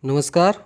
नमस्कार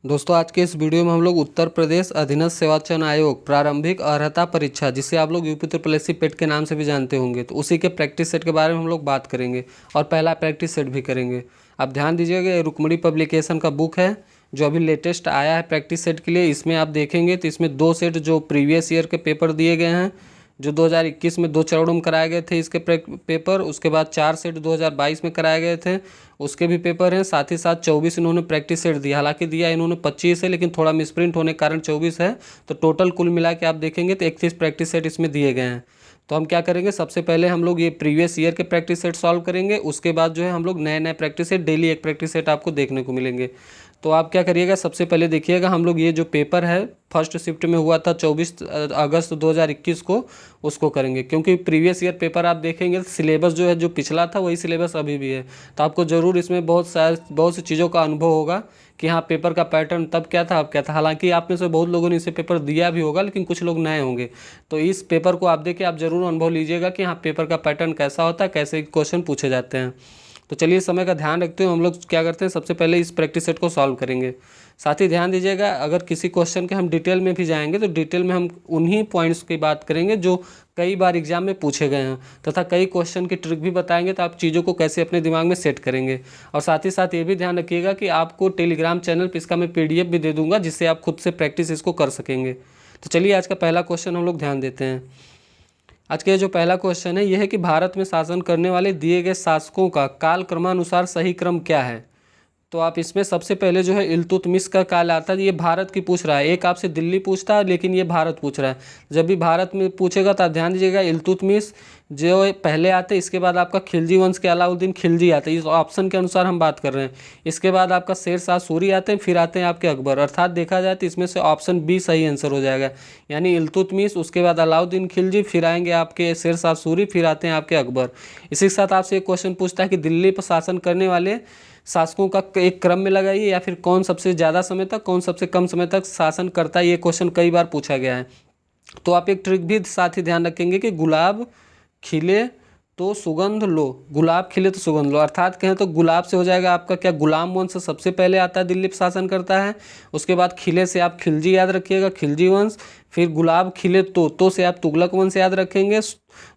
दोस्तों, आज के इस वीडियो में हम लोग उत्तर प्रदेश अधीनस्थ सेवा चयन आयोग प्रारंभिक अर्हता परीक्षा, जिसे आप लोग यूपी ट्रिपल एससी पेट के नाम से भी जानते होंगे, तो उसी के प्रैक्टिस सेट के बारे में हम लोग बात करेंगे और पहला प्रैक्टिस सेट भी करेंगे। आप ध्यान दीजिएगा, ये रुक्मणी पब्लिकेशन का बुक है जो अभी लेटेस्ट आया है प्रैक्टिस सेट के लिए। इसमें आप देखेंगे तो इसमें 2 सेट जो प्रीवियस ईयर के पेपर दिए गए हैं, जो 2021 में 2 चरणों में कराए गए थे इसके पेपर। उसके बाद 4 सेट 2022 में कराए गए थे, उसके भी पेपर हैं। साथ ही साथ 24 इन्होंने प्रैक्टिस सेट दिया, हालांकि दिया इन्होंने 25 है, लेकिन थोड़ा मिसप्रिंट होने के कारण 24 है। तो टोटल कुल मिला के आप देखेंगे तो 31 प्रैक्टिस सेट इसमें दिए गए हैं। तो हम क्या करेंगे, सबसे पहले हम लोग ये प्रीवियस ईयर के प्रैक्टिस सेट सॉल्व करेंगे। उसके बाद जो है हम लोग नए नए प्रैक्टिस सेट, डेली एक प्रैक्टिस सेट आपको देखने को मिलेंगे। तो आप क्या करिएगा, सबसे पहले देखिएगा, हम लोग ये जो पेपर है फर्स्ट शिफ्ट में हुआ था 24 अगस्त 2021 को, उसको करेंगे। क्योंकि प्रीवियस ईयर पेपर आप देखेंगे सिलेबस जो है, जो पिछला था वही सिलेबस अभी भी है। तो आपको ज़रूर इसमें बहुत सी चीज़ों का अनुभव होगा कि हाँ पेपर का पैटर्न तब क्या था अब क्या था। हालांकि आप में से बहुत लोगों ने इसे पेपर दिया भी होगा, लेकिन कुछ लोग नए होंगे। तो इस पेपर को आप देखिए, आप ज़रूर अनुभव लीजिएगा कि हाँ पेपर का पैटर्न कैसा होता है, कैसे क्वेश्चन पूछे जाते हैं। तो चलिए, समय का ध्यान रखते हुए हम लोग क्या करते हैं, सबसे पहले इस प्रैक्टिस सेट को सॉल्व करेंगे। साथ ही ध्यान दीजिएगा, अगर किसी क्वेश्चन के हम डिटेल में भी जाएंगे तो डिटेल में हम उन्हीं पॉइंट्स की बात करेंगे जो कई बार एग्जाम में पूछे गए हैं, तथा कई क्वेश्चन की ट्रिक भी बताएंगे, तो आप चीज़ों को कैसे अपने दिमाग में सेट करेंगे। और साथ ही साथ ये भी ध्यान रखिएगा कि आपको टेलीग्राम चैनल पर इसका मैं PDF भी दे दूँगा, जिससे आप खुद से प्रैक्टिस इसको कर सकेंगे। तो चलिए, आज का पहला क्वेश्चन हम लोग ध्यान देते हैं। आज का जो पहला क्वेश्चन है यह है कि भारत में शासन करने वाले दिए गए शासकों का काल क्रमानुसार सही क्रम क्या है। तो आप इसमें सबसे पहले जो है इल्तुतमिश का काल आता है। ये भारत की पूछ रहा है, एक आपसे दिल्ली पूछता है, लेकिन ये भारत पूछ रहा है। जब भी भारत में पूछेगा तो आप ध्यान दीजिएगा, इल्तुतमिश जो पहले आते, इसके बाद आपका खिलजी वंश के अलाउद्दीन खिलजी आते हैं, इस ऑप्शन के अनुसार हम बात कर रहे हैं। इसके बाद आपका शेर शाह सूरी आते हैं, फिर आते हैं आपके अकबर। अर्थात देखा जाए तो इसमें से ऑप्शन बी सही आंसर हो जाएगा, यानी इल्तुतमिश, उसके बाद अलाउद्दीन खिलजी, फिर आएंगे आपके शेर शाह सूरी, फिर आते हैं आपके अकबर। इसी के साथ आपसे एक क्वेश्चन पूछता है कि दिल्ली पर शासन करने वाले शासकों का एक क्रम में लगाइए, या फिर कौन सबसे ज़्यादा समय तक, कौन सबसे कम समय तक शासन करता है। ये क्वेश्चन कई बार पूछा गया है। तो आप एक ट्रिक भी साथ ही ध्यान रखेंगे कि गुलाब खिले तो सुगंध लो, गुलाब खिले तो सुगंध लो। अर्थात कहें तो गुलाब से हो जाएगा आपका क्या, गुलाम वंश सबसे पहले आता है, दिल्ली पर शासन करता है। उसके बाद खिले से आप खिलजी याद रखिएगा, खिलजी वंश। फिर गुलाब खिले तो से आप तुगलक वंश याद रखेंगे।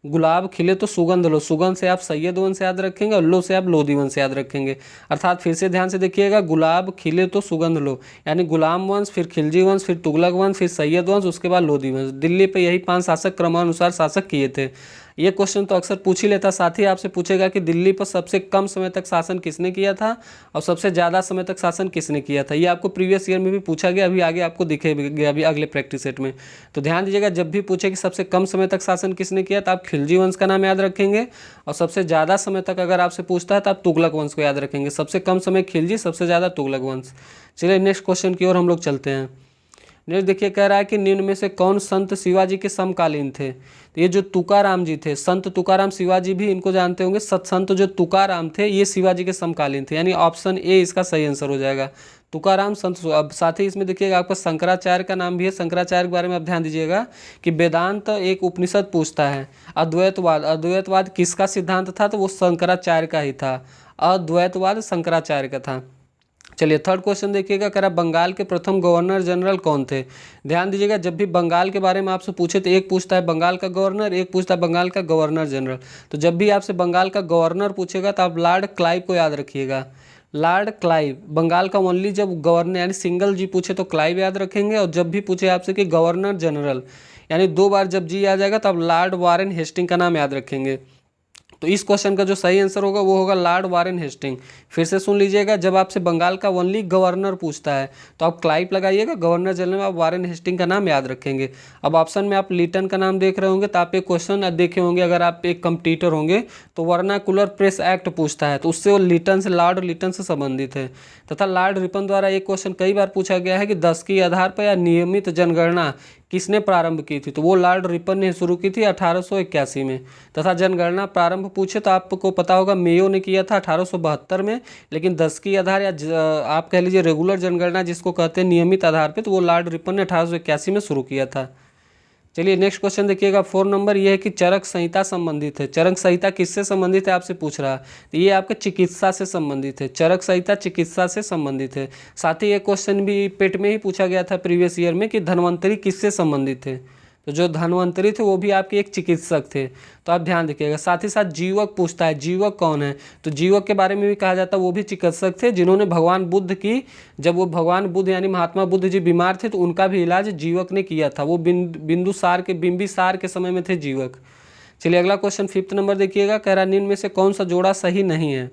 गुलाब खिले तो सुगंध लो, सुगंध से आप सैयद वंश याद रखेंगे, और लो से आप लोधी वंश याद रखेंगे। अर्थात फिर से ध्यान से देखिएगा, गुलाब खिले तो सुगंध लो, यानी गुलाम वंश, फिर खिलजी वंश, फिर तुगलक वंश, फिर सैयद वंश, उसके बाद लोधी वंश। दिल्ली पे यही 5 शासक क्रमानुसार शासक किए थे। ये क्वेश्चन तो अक्सर पूछ ही लेता। साथ ही आपसे पूछेगा कि दिल्ली पर सबसे कम समय तक शासन किसने किया था और सबसे ज़्यादा समय तक शासन किसने किया था। ये आपको प्रीवियस ईयर में भी पूछा गया, अभी आगे आपको दिखेगा अभी अगले प्रैक्टिस सेट में। तो ध्यान दीजिएगा, जब भी पूछे कि सबसे कम समय तक शासन किसने किया तो आप खिलजी वंश का नाम याद रखेंगे, और सबसे ज़्यादा समय तक अगर आपसे पूछता है तो आप तुगलक वंश को याद रखेंगे। सबसे कम समय खिलजी, सबसे ज़्यादा तुगलक वंश। चलिए नेक्स्ट क्वेश्चन की ओर हम लोग चलते हैं। नेक्स्ट देखिए, कह रहा है कि निम्न में से कौन संत शिवाजी के समकालीन थे। तो ये जो तुकाराम जी थे, संत तुकाराम, शिवाजी भी इनको जानते होंगे। सत्संत जो तुकाराम थे ये शिवाजी के समकालीन थे, यानी ऑप्शन ए इसका सही आंसर हो जाएगा, तुकाराम संत। अब साथ ही इसमें देखिएगा आपका शंकराचार्य का नाम भी है। शंकराचार्य के बारे में आप ध्यान दीजिएगा कि वेदांत एक उपनिषद पूछता है। अद्वैतवाद, अद्वैतवाद किसका सिद्धांत था, तो वो शंकराचार्य का ही था। अद्वैतवाद शंकराचार्य का था। चलिए थर्ड क्वेश्चन देखिएगा, कह रहा बंगाल के प्रथम गवर्नर जनरल कौन थे। ध्यान दीजिएगा, जब भी बंगाल के बारे में आपसे पूछे तो एक पूछता है बंगाल का गवर्नर, एक पूछता है बंगाल का गवर्नर जनरल। तो जब भी आपसे बंगाल का गवर्नर पूछेगा तो आप लॉर्ड क्लाइव को याद रखिएगा। लॉर्ड क्लाइव बंगाल का ओनली जब गवर्नर यानी सिंगल जी पूछे तो क्लाइव याद रखेंगे, और जब भी पूछे आपसे कि गवर्नर जनरल यानी 2 बार जब जी आ जाएगा तो आप लॉर्ड वारेन हेस्टिंग का नाम याद रखेंगे। तो इस क्वेश्चन का जो सही आंसर होगा वो होगा लॉर्ड वारेन हेस्टिंग। फिर से सुन लीजिएगा, जब आपसे बंगाल का ओनली गवर्नर पूछता है तो आप क्लाइव लगाइएगा, गवर्नर जनरल में आप वारेन हेस्टिंग का नाम याद रखेंगे। अब ऑप्शन में आप लिटन का नाम देख रहे होंगे, तो आप एक क्वेश्चन देखे होंगे, अगर आप एक कंप्यूटर होंगे तो वर्नाकुलर प्रेस एक्ट पूछता है, तो उससे वो लिटन से, लॉर्ड लिटन से संबंधित है। तथा लॉर्ड रिपन द्वारा एक क्वेश्चन कई बार पूछा गया है कि 10 के आधार पर या नियमित जनगणना किसने प्रारंभ की थी, तो वो लॉर्ड रिपन ने शुरू की थी 1881 में। तथा जनगणना प्रारंभ पूछे तो आपको पता होगा मेयो ने किया था 1872 में, लेकिन 10 की आधार या आप कह लीजिए रेगुलर जनगणना जिसको कहते हैं नियमित आधार पे, तो वो लॉर्ड रिपन ने 1881 में शुरू किया था। चलिए नेक्स्ट क्वेश्चन देखिएगा 4 नंबर, ये है कि चरक संहिता संबंधित है। चरक संहिता किससे संबंधित है आपसे पूछ रहा है, तो ये आपके चिकित्सा से संबंधित है। चरक संहिता चिकित्सा से संबंधित है। साथ ही ये क्वेश्चन भी पेट में ही पूछा गया था प्रीवियस ईयर में कि धन्वंतरी किससे संबंधित है, तो जो धन्वंतरी थे वो भी आपके एक चिकित्सक थे, तो आप ध्यान रखिएगा। साथ ही साथ जीवक पूछता है, जीवक कौन है, तो जीवक के बारे में भी कहा जाता है वो भी चिकित्सक थे, जिन्होंने भगवान बुद्ध की, जब वो भगवान बुद्ध यानी महात्मा बुद्ध जी बीमार थे तो उनका भी इलाज जीवक ने किया था। वो बिंबिसार के समय में थे जीवक। चलिए अगला क्वेश्चन 5th नंबर देखिएगा, कह रहा निम्न में से कौन सा जोड़ा सही नहीं है।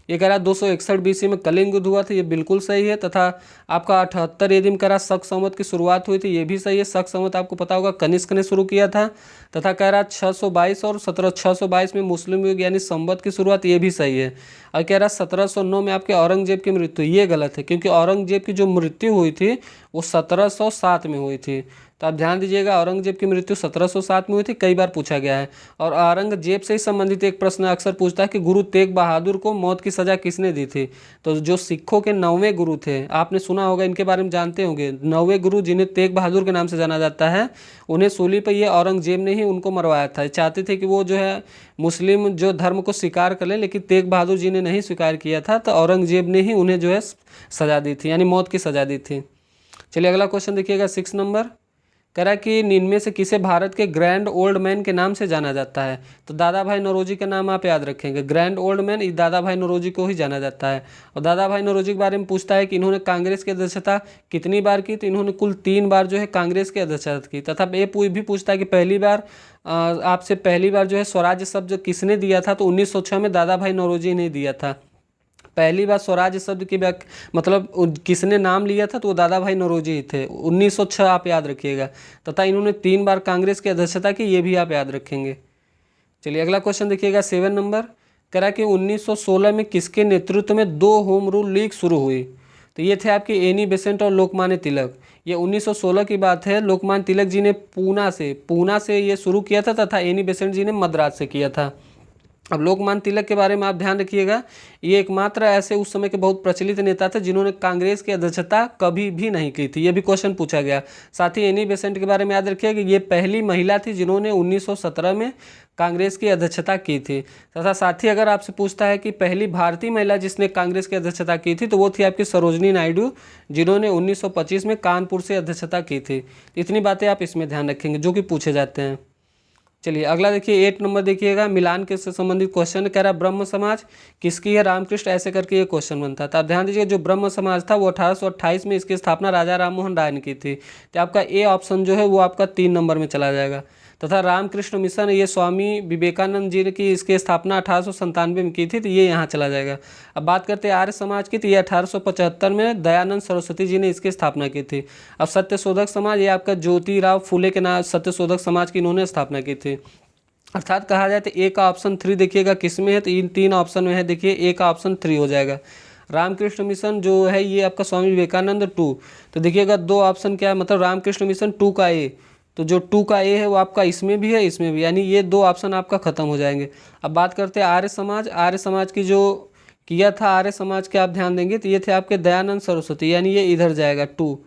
ये कह रहा 261 BC में कलिंग युद्ध हुआ था, ये बिल्कुल सही है। तथा आपका 78 AD में कह रहा शक संवत की शुरुआत हुई थी, ये भी सही है। शक संवत आपको पता होगा कनिष्क ने शुरू किया था। तथा कह रहा 622 और 622 में मुस्लिम युग यानी संवत की शुरुआत, ये भी सही है। और कह रहा 1709 में आपके औरंगजेब की मृत्यु, ये गलत है क्योंकि औरंगजेब की जो मृत्यु हुई थी वो 1707 में हुई थी। तो आप ध्यान दीजिएगा, औरंगजेब की मृत्यु 1707 में हुई थी, कई बार पूछा गया है। और औरंगजेब से ही संबंधित एक प्रश्न अक्सर पूछता है कि गुरु तेग बहादुर को मौत की सज़ा किसने दी थी, तो जो सिखों के 9वें गुरु थे, आपने सुना होगा, इनके बारे में जानते होंगे। 9वें गुरु जिन्हें तेग बहादुर के नाम से जाना जाता है, उन्हें सूली पर ये औरंगजेब ने ही उनको मरवाया था। चाहते थे कि वो जो है मुस्लिम जो धर्म को स्वीकार कर लें, लेकिन तेग बहादुर जी ने नहीं स्वीकार किया था, तो औरंगजेब ने ही उन्हें जो है सज़ा दी थी, यानी मौत की सज़ा दी थी। चलिए अगला क्वेश्चन देखिएगा 6 नंबर, कह रहा कि इनमें से किसे भारत के ग्रैंड ओल्ड मैन के नाम से जाना जाता है, तो दादा भाई नौरोजी का नाम आप याद रखेंगे। ग्रैंड ओल्ड मैन दादा भाई नौरोजी को ही जाना जाता है। और दादा भाई नौरोजी के बारे में पूछता है कि इन्होंने कांग्रेस की अध्यक्षता कितनी बार की, तो इन्होंने कुल 3 बार जो है कांग्रेस की अध्यक्षता की। तथा ये भी पूछता है कि आपसे पहली बार जो है स्वराज्य शब्द किसने दिया था, तो 1906 में दादा भाई नौरोजी ने दिया था। पहली बार स्वराज्य शब्द की मतलब किसने नाम लिया था, तो वो दादा भाई नौरोजी ही थे, 1906 आप याद रखिएगा। तथा इन्होंने 3 बार कांग्रेस की अध्यक्षता की, ये भी आप याद रखेंगे। चलिए अगला क्वेश्चन देखिएगा 7 नंबर, कह रहा कि 1916 में किसके नेतृत्व में 2 होम रूल लीग शुरू हुई, तो ये थे आपके एनी बेसेंट और लोकमान्य तिलक। ये 1916 की बात है। लोकमान्य तिलक जी ने पूना से ये शुरू किया था, तथा एनी बेसेंट जी ने मद्रास से किया था। अब लोकमान्य तिलक के बारे में आप ध्यान रखिएगा, ये एकमात्र ऐसे उस समय के बहुत प्रचलित नेता थे जिन्होंने कांग्रेस की अध्यक्षता कभी भी नहीं की थी, ये भी क्वेश्चन पूछा गया। साथ ही एनी बेसेंट के बारे में याद रखिए कि ये पहली महिला थी जिन्होंने 1917 में कांग्रेस की अध्यक्षता की थी। तथा साथ ही अगर आपसे पूछता है कि पहली भारतीय महिला जिसने कांग्रेस की अध्यक्षता की थी, तो वो थी आपकी सरोजनी नायडू, जिन्होंने 1925 में कानपुर से अध्यक्षता की थी। इतनी बातें आप इसमें ध्यान रखेंगे जो कि पूछे जाते हैं। चलिए अगला देखिए 8 नंबर देखिएगा, मिलान के से संबंधित क्वेश्चन कह रहा ब्रह्म समाज किसकी है, रामकृष्ण, ऐसे करके ये क्वेश्चन बनता था। आप ध्यान दीजिए, जो ब्रह्म समाज था वो 1828 में इसकी स्थापना राजा राम मोहन राय ने की थी। तो आपका ए ऑप्शन जो है वो आपका 3 नंबर में चला जाएगा। तथा रामकृष्ण मिशन ये स्वामी विवेकानंद जी ने की, इसकी स्थापना 1897 में की थी, तो ये यहाँ चला जाएगा। अब बात करते हैं आर्य समाज की, तो ये 1875 में दयानंद सरस्वती जी ने इसकी स्थापना की थी। अब सत्यशोधक समाज, ये आपका ज्योतिराव फुले के नाम सत्यशोधक समाज की इन्होंने स्थापना की थी। अर्थात कहा जाए तो ए का ऑप्शन 3 देखिएगा किस में है, तो इन 3 ऑप्शन में है, देखिए ए का ऑप्शन 3 हो जाएगा। रामकृष्ण मिशन जो है ये आपका स्वामी विवेकानंद 2, तो देखिएगा 2 ऑप्शन क्या है, मतलब रामकृष्ण मिशन 2 का ए, तो जो 2 का ए है वो आपका इसमें भी है इसमें भी, यानी ये 2 ऑप्शन आपका खत्म हो जाएंगे। अब बात करते हैं आर्य समाज। आर्य समाज की जो किया था, आर्य समाज के आप ध्यान देंगे तो ये थे आपके दयानंद सरस्वती, यानी ये इधर जाएगा 2।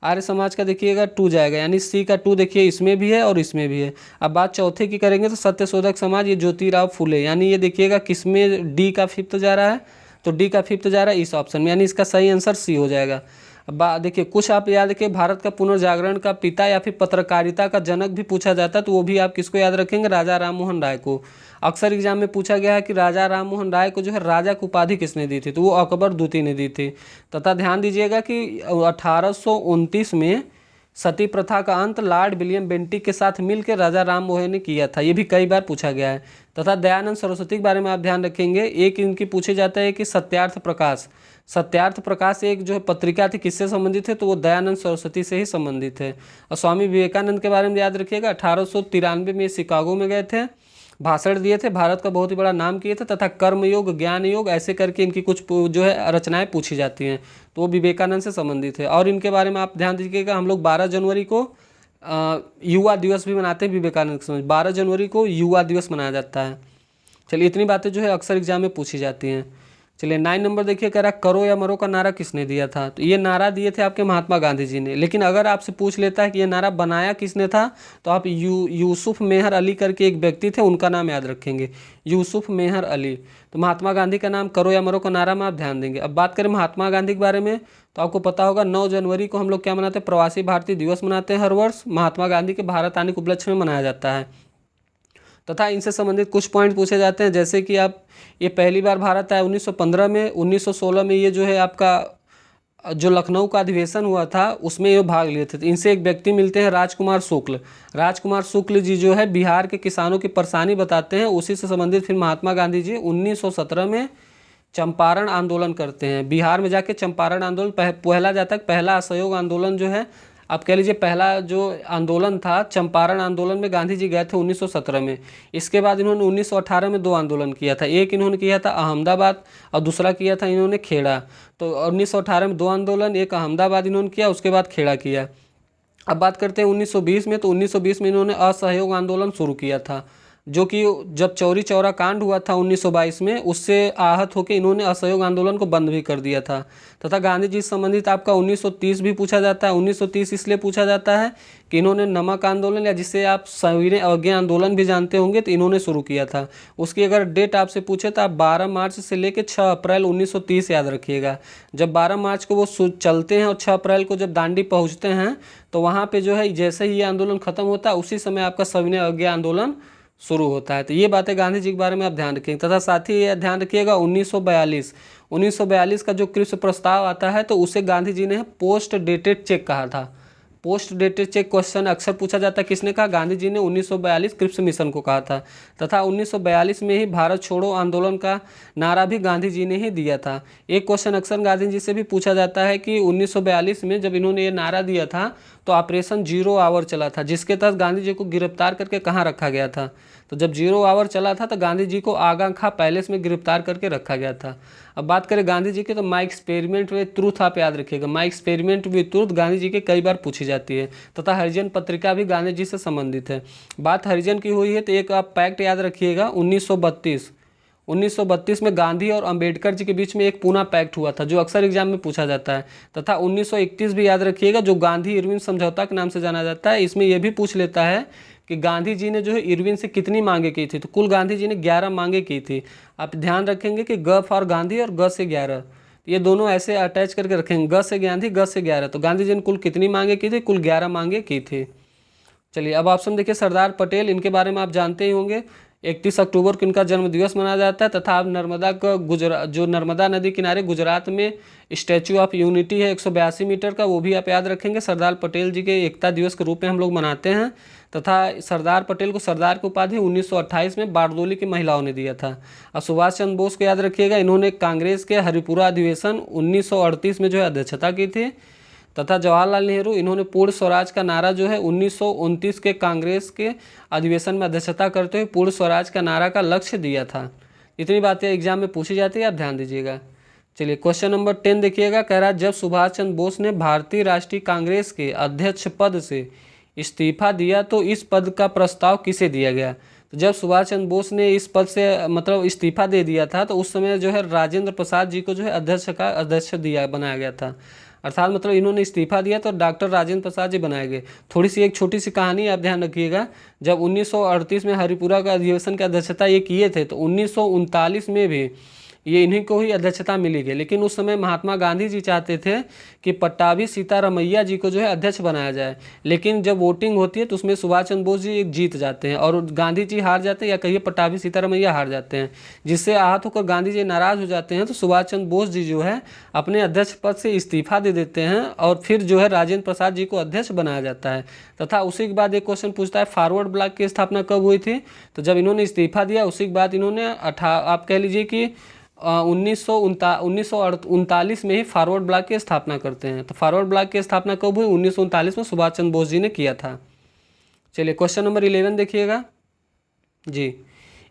आर्य समाज का देखिएगा 2 जाएगा, यानी सी का 2 देखिए इसमें भी है और इसमें भी है। अब बात चौथे की करेंगे तो सत्यशोधक समाज, ये ज्योतिराव फुले, यानी ये देखिएगा किसमें डी का 5th जा रहा है, तो डी का 5th जा रहा है इस ऑप्शन में, यानी इसका सही आंसर सी हो जाएगा। अब देखिए कुछ आप याद रखिए, भारत का पुनर्जागरण का पिता या फिर पत्रकारिता का जनक भी पूछा जाता है, तो वो भी आप किसको याद रखेंगे, राजा राम मोहन राय को। अक्सर एग्जाम में पूछा गया है कि राजा राम मोहन राय को जो है राजा की उपाधि किसने दी थी, तो वो अकबर द्वितीय ने दी थी। तथा ध्यान दीजिएगा कि 1829 में सती प्रथा का अंत लॉर्ड विलियम बेंटिक के साथ मिलकर राजा राम मोहन ने किया था, ये भी कई बार पूछा गया है। तथा दयानंद सरस्वती के बारे में आप ध्यान रखेंगे, एक इनकी पूछे जाता है कि सत्यार्थ प्रकाश एक जो है पत्रिका थी, किससे संबंधित है, तो वो दयानंद सरस्वती से ही संबंधित है। और स्वामी विवेकानंद के बारे में याद रखिएगा, 1893 में शिकागो में गए थे, भाषण दिए थे, भारत का बहुत ही बड़ा नाम किए थे। तथा कर्मयोग, ज्ञान योग, ऐसे करके इनकी कुछ जो है रचनाएं पूछी जाती हैं, तो वो विवेकानंद से संबंधित है। और इनके बारे में आप ध्यान दीजिएगा, हम लोग 12 जनवरी को युवा दिवस भी मनाते हैं विवेकानंद के समय, 12 जनवरी को युवा दिवस मनाया जाता है। चलिए इतनी बातें जो है अक्सर एग्जाम में पूछी जाती हैं। चलिए 9 नंबर देखिए, कह रहा करो या मरो का नारा किसने दिया था? तो ये नारा दिए थे आपके महात्मा गांधी जी ने। लेकिन अगर आपसे पूछ लेता है कि ये नारा बनाया किसने था, तो आप यूसुफ मेहर अली करके एक व्यक्ति थे, उनका नाम याद रखेंगे, यूसुफ मेहर अली। तो महात्मा गांधी का नाम करो या मरो का नारा में आप ध्यान देंगे। अब बात करें महात्मा गांधी के बारे में, तो आपको पता होगा 9 जनवरी को हम लोग क्या मनाते हैं? प्रवासी भारतीय दिवस मनाते हैं हर वर्ष। महात्मा गांधी के भारत आने के उपलक्ष्य में मनाया जाता है। तथा इनसे संबंधित कुछ पॉइंट पूछे जाते हैं, जैसे कि आप ये पहली बार भारत आया 1915 में, 1916 में ये जो है आपका जो लखनऊ का अधिवेशन हुआ था उसमें ये भाग लिए थे। तो इनसे एक व्यक्ति मिलते हैं राजकुमार शुक्ल। राजकुमार शुक्ल जी जो है बिहार के किसानों की परेशानी बताते हैं। उसी से संबंधित फिर महात्मा गांधी जी 1917 में चंपारण आंदोलन करते हैं। बिहार में जाके चंपारण आंदोलन पहला जाता है, पहला असहयोग आंदोलन जो है आप कह लीजिए, पहला जो आंदोलन था चंपारण आंदोलन में गांधी जी गए थे 1917 में। इसके बाद इन्होंने 1918 में 2 आंदोलन किया था। एक इन्होंने किया था अहमदाबाद और दूसरा किया था इन्होंने खेड़ा। तो 1918 में 2 आंदोलन, एक अहमदाबाद इन्होंने किया, उसके बाद खेड़ा किया। अब बात करते हैं 1920 में, तो 1920 में इन्होंने असहयोग आंदोलन शुरू किया था, जो कि जब चौरी चौरा कांड हुआ था 1922 में, उससे आहत होकर इन्होंने असहयोग आंदोलन को बंद भी कर दिया था। तथा गांधी जी से संबंधित आपका 1930 भी पूछा जाता है। 1930 इसलिए पूछा जाता है कि इन्होंने नमक आंदोलन, या जिसे आप सविनय अवज्ञा आंदोलन भी जानते होंगे, तो इन्होंने शुरू किया था। उसकी अगर डेट आपसे पूछे तो आप 12 मार्च से लेकर 6 अप्रैल 1930 याद रखिएगा। जब 12 मार्च को वो चलते हैं और 6 अप्रैल को जब दांडी पहुँचते हैं, तो वहाँ पर जो है जैसे ही ये आंदोलन खत्म होता है उसी समय आपका सविनय अवज्ञा आंदोलन शुरू होता है। तो ये बातें गांधी जी के बारे में आप ध्यान रखेंगे। तथा साथ ही ये ध्यान रखिएगा 1942 का जो क्रिप्स प्रस्ताव आता है, तो उसे गांधी जी ने पोस्ट डेटेड चेक कहा था। पोस्ट डेटेड चेक क्वेश्चन अक्सर पूछा जाता है, किसने कहा? गांधी जी ने 1942 क्रिप्स मिशन को कहा था। तथा 1942 में ही भारत छोड़ो आंदोलन का नारा भी गांधी जी ने ही दिया था। एक क्वेश्चन अक्सर गांधी जी से भी पूछा जाता है कि 1942 में जब इन्होंने ये नारा दिया था तो ऑपरेशन 0 आवर चला था, जिसके तहत गांधी जी को गिरफ्तार करके कहाँ रखा गया था? तो जब 0 आवर चला था तो गांधी जी को आगा खां पैलेस में गिरफ्तार करके रखा गया था। अब बात करें गांधी जी की, तो माई एक्सपेरिमेंट विद ट्रूथ आप याद रखिएगा। My experiment with truth Gandhi ji के कई बार पूछी जाती है। तथा हरिजन पत्रिका भी गांधी जी से संबंधित है। बात हरिजन की हुई है तो एक आप फैक्ट याद रखिएगा, 1932 में गांधी और अंबेडकर जी के बीच में एक पूना पैक्ट हुआ था, जो अक्सर एग्जाम में पूछा जाता है। तथा 1931 भी याद रखिएगा, जो गांधी इरविन समझौता के नाम से जाना जाता है। इसमें यह भी पूछ लेता है कि गांधी जी ने जो है इरविन से कितनी मांगे की थी, तो कुल गांधी जी ने 11 मांगे की थी। आप ध्यान रखेंगे कि ग फॉर गांधी और ग से 11, ये दोनों ऐसे अटैच करके रखेंगे, ग से गांधी, ग से 11। तो गांधी जी ने कुल कितनी मांगे की थी? कुल 11 मांगे की थी। चलिए अब ऑप्शन देखिए, सरदार पटेल, इनके बारे में आप जानते ही होंगे। 31 अक्टूबर को इनका जन्म दिवस मनाया जाता है। तथा आप नर्मदा का जो नर्मदा नदी किनारे गुजरात में स्टैचू ऑफ यूनिटी है 182 मीटर का, वो भी आप याद रखेंगे। सरदार पटेल जी के एकता दिवस के रूप में हम लोग मनाते हैं। तथा सरदार पटेल को सरदार की उपाधि 1928 में बारदोली की महिलाओं ने दिया था। और सुभाष चंद्र बोस को याद रखिएगा, इन्होंने कांग्रेस के हरिपुरा अधिवेशन 1938 में जो है अध्यक्षता की थी। तथा जवाहरलाल नेहरू, इन्होंने पूर्ण स्वराज का नारा जो है 1929 के कांग्रेस के अधिवेशन में अध्यक्षता करते हुए पूर्ण स्वराज का नारा का लक्ष्य दिया था। इतनी बातें एग्जाम में पूछी जाती है, आप ध्यान दीजिएगा। चलिए क्वेश्चन नंबर 10 देखिएगा, कह रहा है जब सुभाष चंद्र बोस ने भारतीय राष्ट्रीय कांग्रेस के अध्यक्ष पद से इस्तीफा दिया तो इस पद का प्रस्ताव किसे दिया गया? तो जब सुभाष चंद्र बोस ने इस पद से मतलब इस्तीफा दे दिया था, तो उस समय जो है राजेंद्र प्रसाद जी को जो है अध्यक्ष बनाया गया था। अर्थात मतलब इन्होंने इस्तीफा दिया तो डॉक्टर राजेंद्र प्रसाद जी बनाए गए। थोड़ी सी एक छोटी सी कहानी आप ध्यान रखिएगा, जब 1938 में हरिपुरा का अधिवेशन की अध्यक्षता ये किए थे, तो 1939 में भी ये इन्हीं को ही अध्यक्षता मिली गई। लेकिन उस समय महात्मा गांधी जी चाहते थे कि पट्टाभी सीतारमैया जी को जो है अध्यक्ष बनाया जाए। लेकिन जब वोटिंग होती है तो उसमें सुभाष चंद्र बोस जी जीत जाते हैं और गांधी जी हार जाते हैं, या कहिए पट्टाभी सीतारमैया हार जाते हैं, जिससे आहत होकर गांधी जी नाराज़ हो जाते हैं। तो सुभाष चंद्र बोस जी जो है अपने अध्यक्ष पद से इस्तीफा दे देते हैं और फिर जो है राजेंद्र प्रसाद जी को अध्यक्ष बनाया जाता है। तथा उसी के बाद एक क्वेश्चन पूछता है फॉरवर्ड ब्लॉक की स्थापना कब हुई थी? तो जब इन्होंने इस्तीफा दिया उसी के बाद इन्होंने आप कह लीजिए कि 1939 में ही फॉरवर्ड ब्लॉक की स्थापना करते हैं। तो फॉरवर्ड ब्लॉक की स्थापना कब हुई? 1939 में सुभाष चंद्र बोस जी ने किया था। चलिए क्वेश्चन नंबर 11 देखिएगा जी।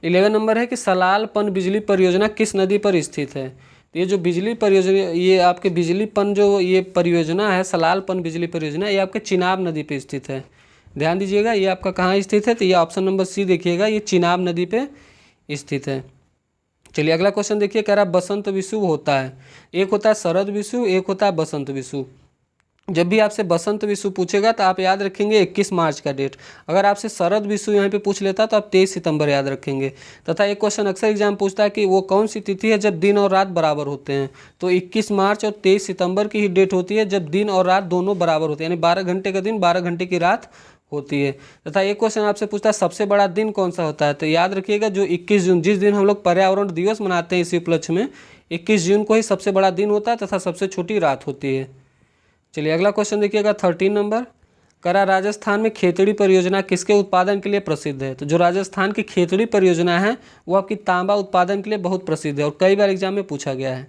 11 नंबर है कि सलाल पन बिजली परियोजना किस नदी पर स्थित है? तो ये जो बिजली परियोजना, ये आपके बिजली पन जो ये परियोजना है, सलाल पन बिजली परियोजना, ये आपके चिनाब नदी पर स्थित है। ध्यान दीजिएगा, ये आपका कहाँ स्थित है? तो ये ऑप्शन नंबर सी देखिएगा, ये चिनाब नदी पे स्थित है। चलिए अगला क्वेश्चन देखिए, कह रहा बसंत विषुव होता है, एक होता है शरद विषुव, एक होता है बसंत विषुव। जब भी आपसे बसंत विषु पूछेगा तो आप याद रखेंगे 21 मार्च का डेट। अगर आपसे शरद विषु यहाँ पे पूछ लेता तो आप 23 सितंबर याद रखेंगे। तथा एक क्वेश्चन अक्सर एग्जाम पूछता है कि वो कौन सी तिथि है जब दिन और रात बराबर होते हैं, तो 21 मार्च और 23 सितंबर की ही डेट होती है जब दिन और रात दोनों बराबर होते हैं, यानी 12 घंटे का दिन 12 घंटे की रात होती है। तथा एक क्वेश्चन आपसे पूछता है सबसे बड़ा दिन कौन सा होता है, तो याद रखिएगा जो 21 जून, जिस दिन हम लोग पर्यावरण दिवस मनाते हैं इसी उपलक्ष्य में, 21 जून को ही सबसे बड़ा दिन होता है तथा सबसे छोटी रात होती है। चलिए अगला क्वेश्चन देखिएगा 13 नंबर, करा राजस्थान में खेतड़ी परियोजना किसके उत्पादन के लिए प्रसिद्ध है, तो जो राजस्थान की खेतड़ी परियोजना है वो आपकी तांबा उत्पादन के लिए बहुत प्रसिद्ध है और कई बार एग्जाम में पूछा गया है।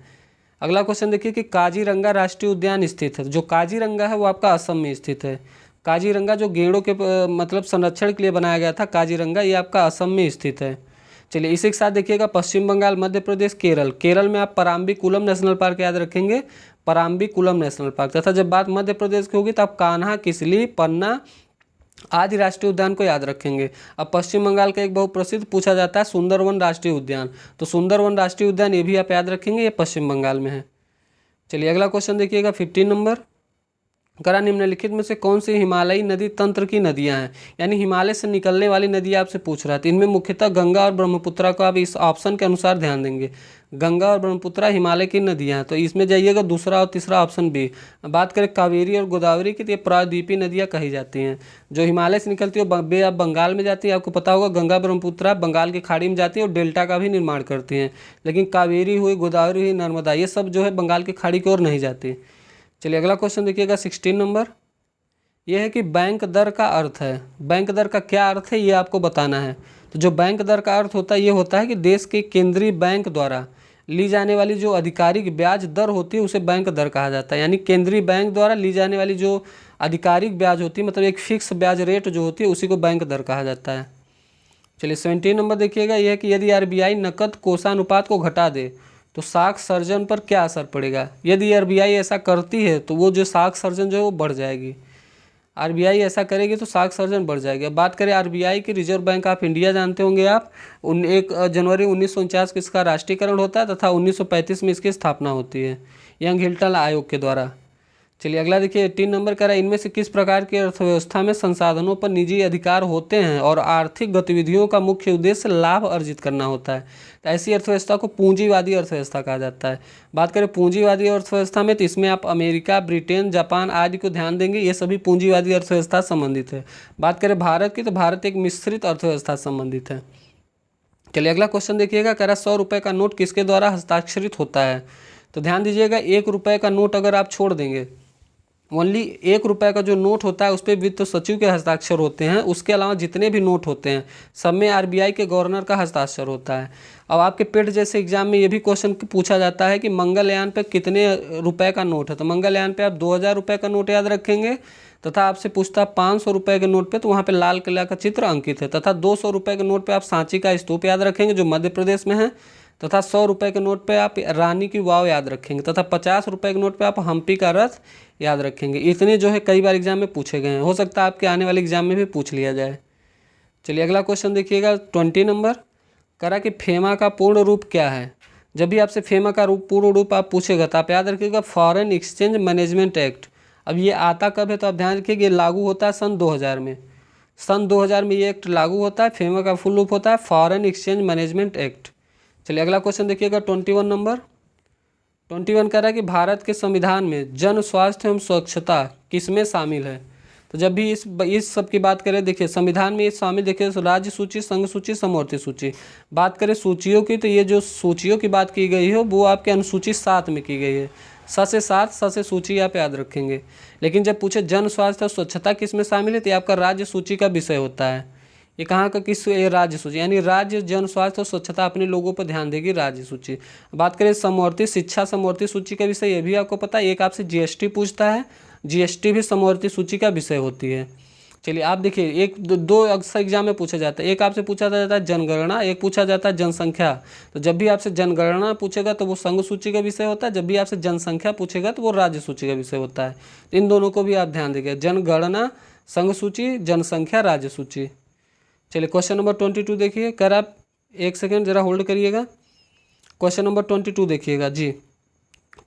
अगला क्वेश्चन देखिए कि काजीरंगा राष्ट्रीय उद्यान स्थित है, जो काजीरंगा है वो आपका असम में स्थित है। काजीरंगा जो गेंडों के मतलब संरक्षण के लिए बनाया गया था, काजीरंगा ये आपका असम में स्थित है। चलिए इसी के साथ देखिएगा पश्चिम बंगाल, मध्य प्रदेश, केरल। केरल में आप पराम्बीकुलम नेशनल पार्क याद रखेंगे, पराम्बीकुलम नेशनल पार्क। तथा जब बात मध्य प्रदेश की होगी तो आप कान्हा, किसली, पन्ना आदि राष्ट्रीय उद्यान को याद रखेंगे। अब पश्चिम बंगाल का एक बहुत प्रसिद्ध पूछा जाता है सुंदरवन राष्ट्रीय उद्यान, तो सुंदरवन राष्ट्रीय उद्यान ये भी आप याद रखेंगे, ये पश्चिम बंगाल में है। चलिए अगला क्वेश्चन देखिएगा 15 नंबर, करा निम्नलिखित में से कौन सी हिमालयी नदी तंत्र की नदियां हैं, यानी हिमालय से निकलने वाली नदी आपसे पूछ रहा है। तो इनमें मुख्यतः गंगा और ब्रह्मपुत्रा को आप इस ऑप्शन के अनुसार ध्यान देंगे। गंगा और ब्रह्मपुत्रा हिमालय की नदियां हैं, तो इसमें जाइएगा दूसरा और तीसरा ऑप्शन बी। बात करें कावेरी और गोदावरी की, तो ये प्रायद्वीपीय नदियाँ कही जाती हैं। जो हिमालय से निकलती है बे आप बंगाल में जाती है, आपको पता होगा गंगा ब्रह्मपुत्रा बंगाल की खाड़ी में जाती है और डेल्टा का भी निर्माण करती हैं। लेकिन कावेरी हुई, गोदावरी हुई, नर्मदा, ये सब जो है बंगाल की खाड़ी की ओर नहीं जाती। चलिए अगला क्वेश्चन देखिएगा 16 नंबर, यह है कि बैंक दर का अर्थ है। बैंक दर का क्या अर्थ है ये आपको बताना है। तो जो बैंक दर का अर्थ होता है ये होता है कि देश के केंद्रीय बैंक द्वारा ली जाने वाली जो आधिकारिक ब्याज दर होती है उसे बैंक दर कहा जाता है। यानी केंद्रीय बैंक द्वारा ली जाने वाली जो आधिकारिक ब्याज होती है, मतलब एक फिक्स ब्याज रेट जो होती है, उसी को बैंक दर कहा जाता है। चलिए 17 नंबर देखिएगा, यह है कि यदि आरबीआई नकद कोषानुपात को घटा दे तो साख सर्जन पर क्या असर पड़ेगा। यदि आरबीआई ऐसा करती है तो वो जो साख सर्जन जो है वो बढ़ जाएगी। आरबीआई ऐसा करेगी तो साख सर्जन बढ़ जाएगी। अब बात करें आरबीआई की, रिजर्व बैंक ऑफ इंडिया जानते होंगे आप, 1 जनवरी 1949 को इसका राष्ट्रीयकरण होता है तथा 1935 में इसकी स्थापना होती है यंग हिल्टन आयोग के द्वारा। चलिए अगला देखिए 18 नंबर का रहा, इनमें से किस प्रकार की अर्थव्यवस्था में संसाधनों पर निजी अधिकार होते हैं और आर्थिक गतिविधियों का मुख्य उद्देश्य लाभ अर्जित करना होता है। तो ऐसी अर्थव्यवस्था को पूंजीवादी अर्थव्यवस्था कहा जाता है। बात करें पूंजीवादी अर्थव्यवस्था में, तो इसमें आप अमेरिका, ब्रिटेन, जापान आदि को ध्यान देंगे, ये सभी पूंजीवादी अर्थव्यवस्था संबंधित है। बात करें भारत की, तो भारत एक मिश्रित अर्थव्यवस्था संबंधित है। चलिए अगला क्वेश्चन देखिएगा, कह रहा 100 रुपये का नोट किसके द्वारा हस्ताक्षरित होता है। तो ध्यान दीजिएगा 1 रुपये का नोट अगर आप छोड़ देंगे, ओनली 1 रुपये का जो नोट होता है उस पर वित्त सचिव के हस्ताक्षर होते हैं। उसके अलावा जितने भी नोट होते हैं सब में आरबीआई के गवर्नर का हस्ताक्षर होता है। अब आपके पेट जैसे एग्जाम में ये भी क्वेश्चन पूछा जाता है कि मंगलयान पे कितने रुपए का नोट है। तो मंगलयान पे आप 2000 रुपये का नोट याद रखेंगे। तथा आपसे पूछता है 500 रुपये के नोट पे, तो वहाँ पे लाल किला का चित्र अंकित है। तथा 200 रुपये के नोट पे आप सांची का स्तूप याद रखेंगे जो मध्य प्रदेश में है। तथा 100 रुपये के नोट पे आप रानी की वाव याद रखेंगे। तथा 50 रुपये के नोट पे आप हम्पी का रथ याद रखेंगे। इतने जो है कई बार एग्जाम में पूछे गए हैं, हो सकता है आपके आने वाले एग्जाम में भी पूछ लिया जाए। चलिए अगला क्वेश्चन देखिएगा 20 नंबर, करा कि फेमा का पूर्ण रूप क्या है। जब भी आपसे फेमा का पूर्ण रूप आप पूछेगा तो आप याद रखिएगा फॉरेन एक्सचेंज मैनेजमेंट एक्ट। अब ये आता कब है तो आप ध्यान रखिए, ये लागू होता है सन 2000 में। सन 2000 में ये एक्ट लागू होता है। फेमा का फुल रूप होता है फॉरेन एक्सचेंज मैनेजमेंट एक्ट। चलिए अगला क्वेश्चन देखिएगा 21 नंबर। 21 कह रहा है कि भारत के संविधान में जन स्वास्थ्य एवं स्वच्छता किसमें शामिल है। तो जब भी इस सब की बात करें, देखिए संविधान में ये शामिल, देखिए राज्य सूची, संघ सूची, समवर्ती सूची। बात करें सूचियों की, तो ये जो सूचियों की बात की गई है वो आपके अनुसूची 7 में की गई है। स से 7, स से सूची आप याद रखेंगे। लेकिन जब पूछे जन स्वास्थ्य और स्वच्छता किसमें शामिल है, तो ये आपका राज्य सूची का विषय होता है। ये कहाँ का किस राज्य सूची, यानी राज्य जन स्वास्थ्य और स्वच्छता अपने लोगों पर ध्यान देगी, राज्य सूची। बात करें समवर्ती शिक्षा समवर्ती सूची का विषय, ये भी आपको पता है। एक आपसे जीएसटी पूछता है, जीएसटी भी समवर्ती सूची का विषय होती है। चलिए आप देखिए, एक दो अक्सर एग्जाम में पूछा जाता है। एक आपसे पूछा जाता है जनगणना, एक पूछा जाता है जनसंख्या। तो जब भी आपसे जनगणना पूछेगा तो वो संघ सूची का विषय होता है। जब भी आपसे जनसंख्या पूछेगा तो वो राज्य सूची का विषय होता है। इन दोनों को भी आप ध्यान देंगे, जनगणना संघ सूची, जनसंख्या राज्य सूची। चलिए क्वेश्चन नंबर 22 देखिए, कर आप एक सेकेंड ज़रा होल्ड करिएगा। क्वेश्चन नंबर 22 देखिएगा जी।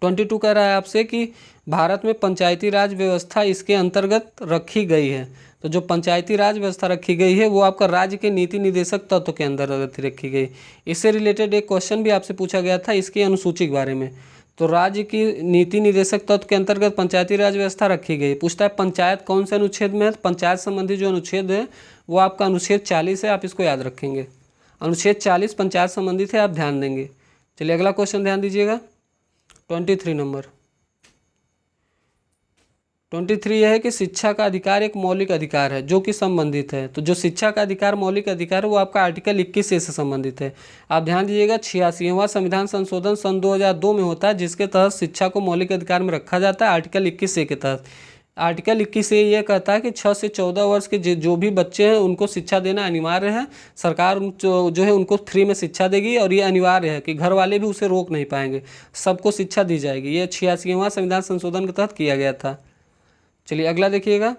22 कह रहा है आपसे कि भारत में पंचायती राज व्यवस्था इसके अंतर्गत रखी गई है। तो जो पंचायती राज व्यवस्था रखी गई है वो आपका राज्य के नीति निदेशक तत्व के अंतर्गत रखी गई। इससे रिलेटेड एक क्वेश्चन भी आपसे पूछा गया था इसकी अनुसूची के बारे में। तो राज्य की नीति निदेशक तत्व के अंतर्गत पंचायती राज व्यवस्था रखी गई। पूछता है पंचायत कौन से अनुच्छेद में है। पंचायत संबंधी जो अनुच्छेद है वो आपका अनुच्छेद 40 है, आप इसको याद रखेंगे। अनुच्छेद 40 पंचायत संबंधित है, आप ध्यान देंगे। चलिए अगला क्वेश्चन ध्यान दीजिएगा। 23 नंबर 23 यह है कि शिक्षा का अधिकार एक मौलिक अधिकार है जो कि संबंधित है। तो जो शिक्षा का अधिकार मौलिक अधिकार है वो आपका आर्टिकल 21 से संबंधित है। आप ध्यान दीजिएगा 86वां संविधान संशोधन सन 2002 में होता है जिसके तहत शिक्षा को मौलिक अधिकार में रखा जाता है आर्टिकल 21 के तहत। आर्टिकल 21 ये कहता है कि 6 से 14 वर्ष के जो भी बच्चे हैं उनको शिक्षा देना अनिवार्य है। सरकार जो है उनको फ्री में शिक्षा देगी और ये अनिवार्य है कि घर वाले भी उसे रोक नहीं पाएंगे, सबको शिक्षा दी जाएगी। ये 86वां संविधान संशोधन के तहत किया गया था। चलिए अगला देखिएगा।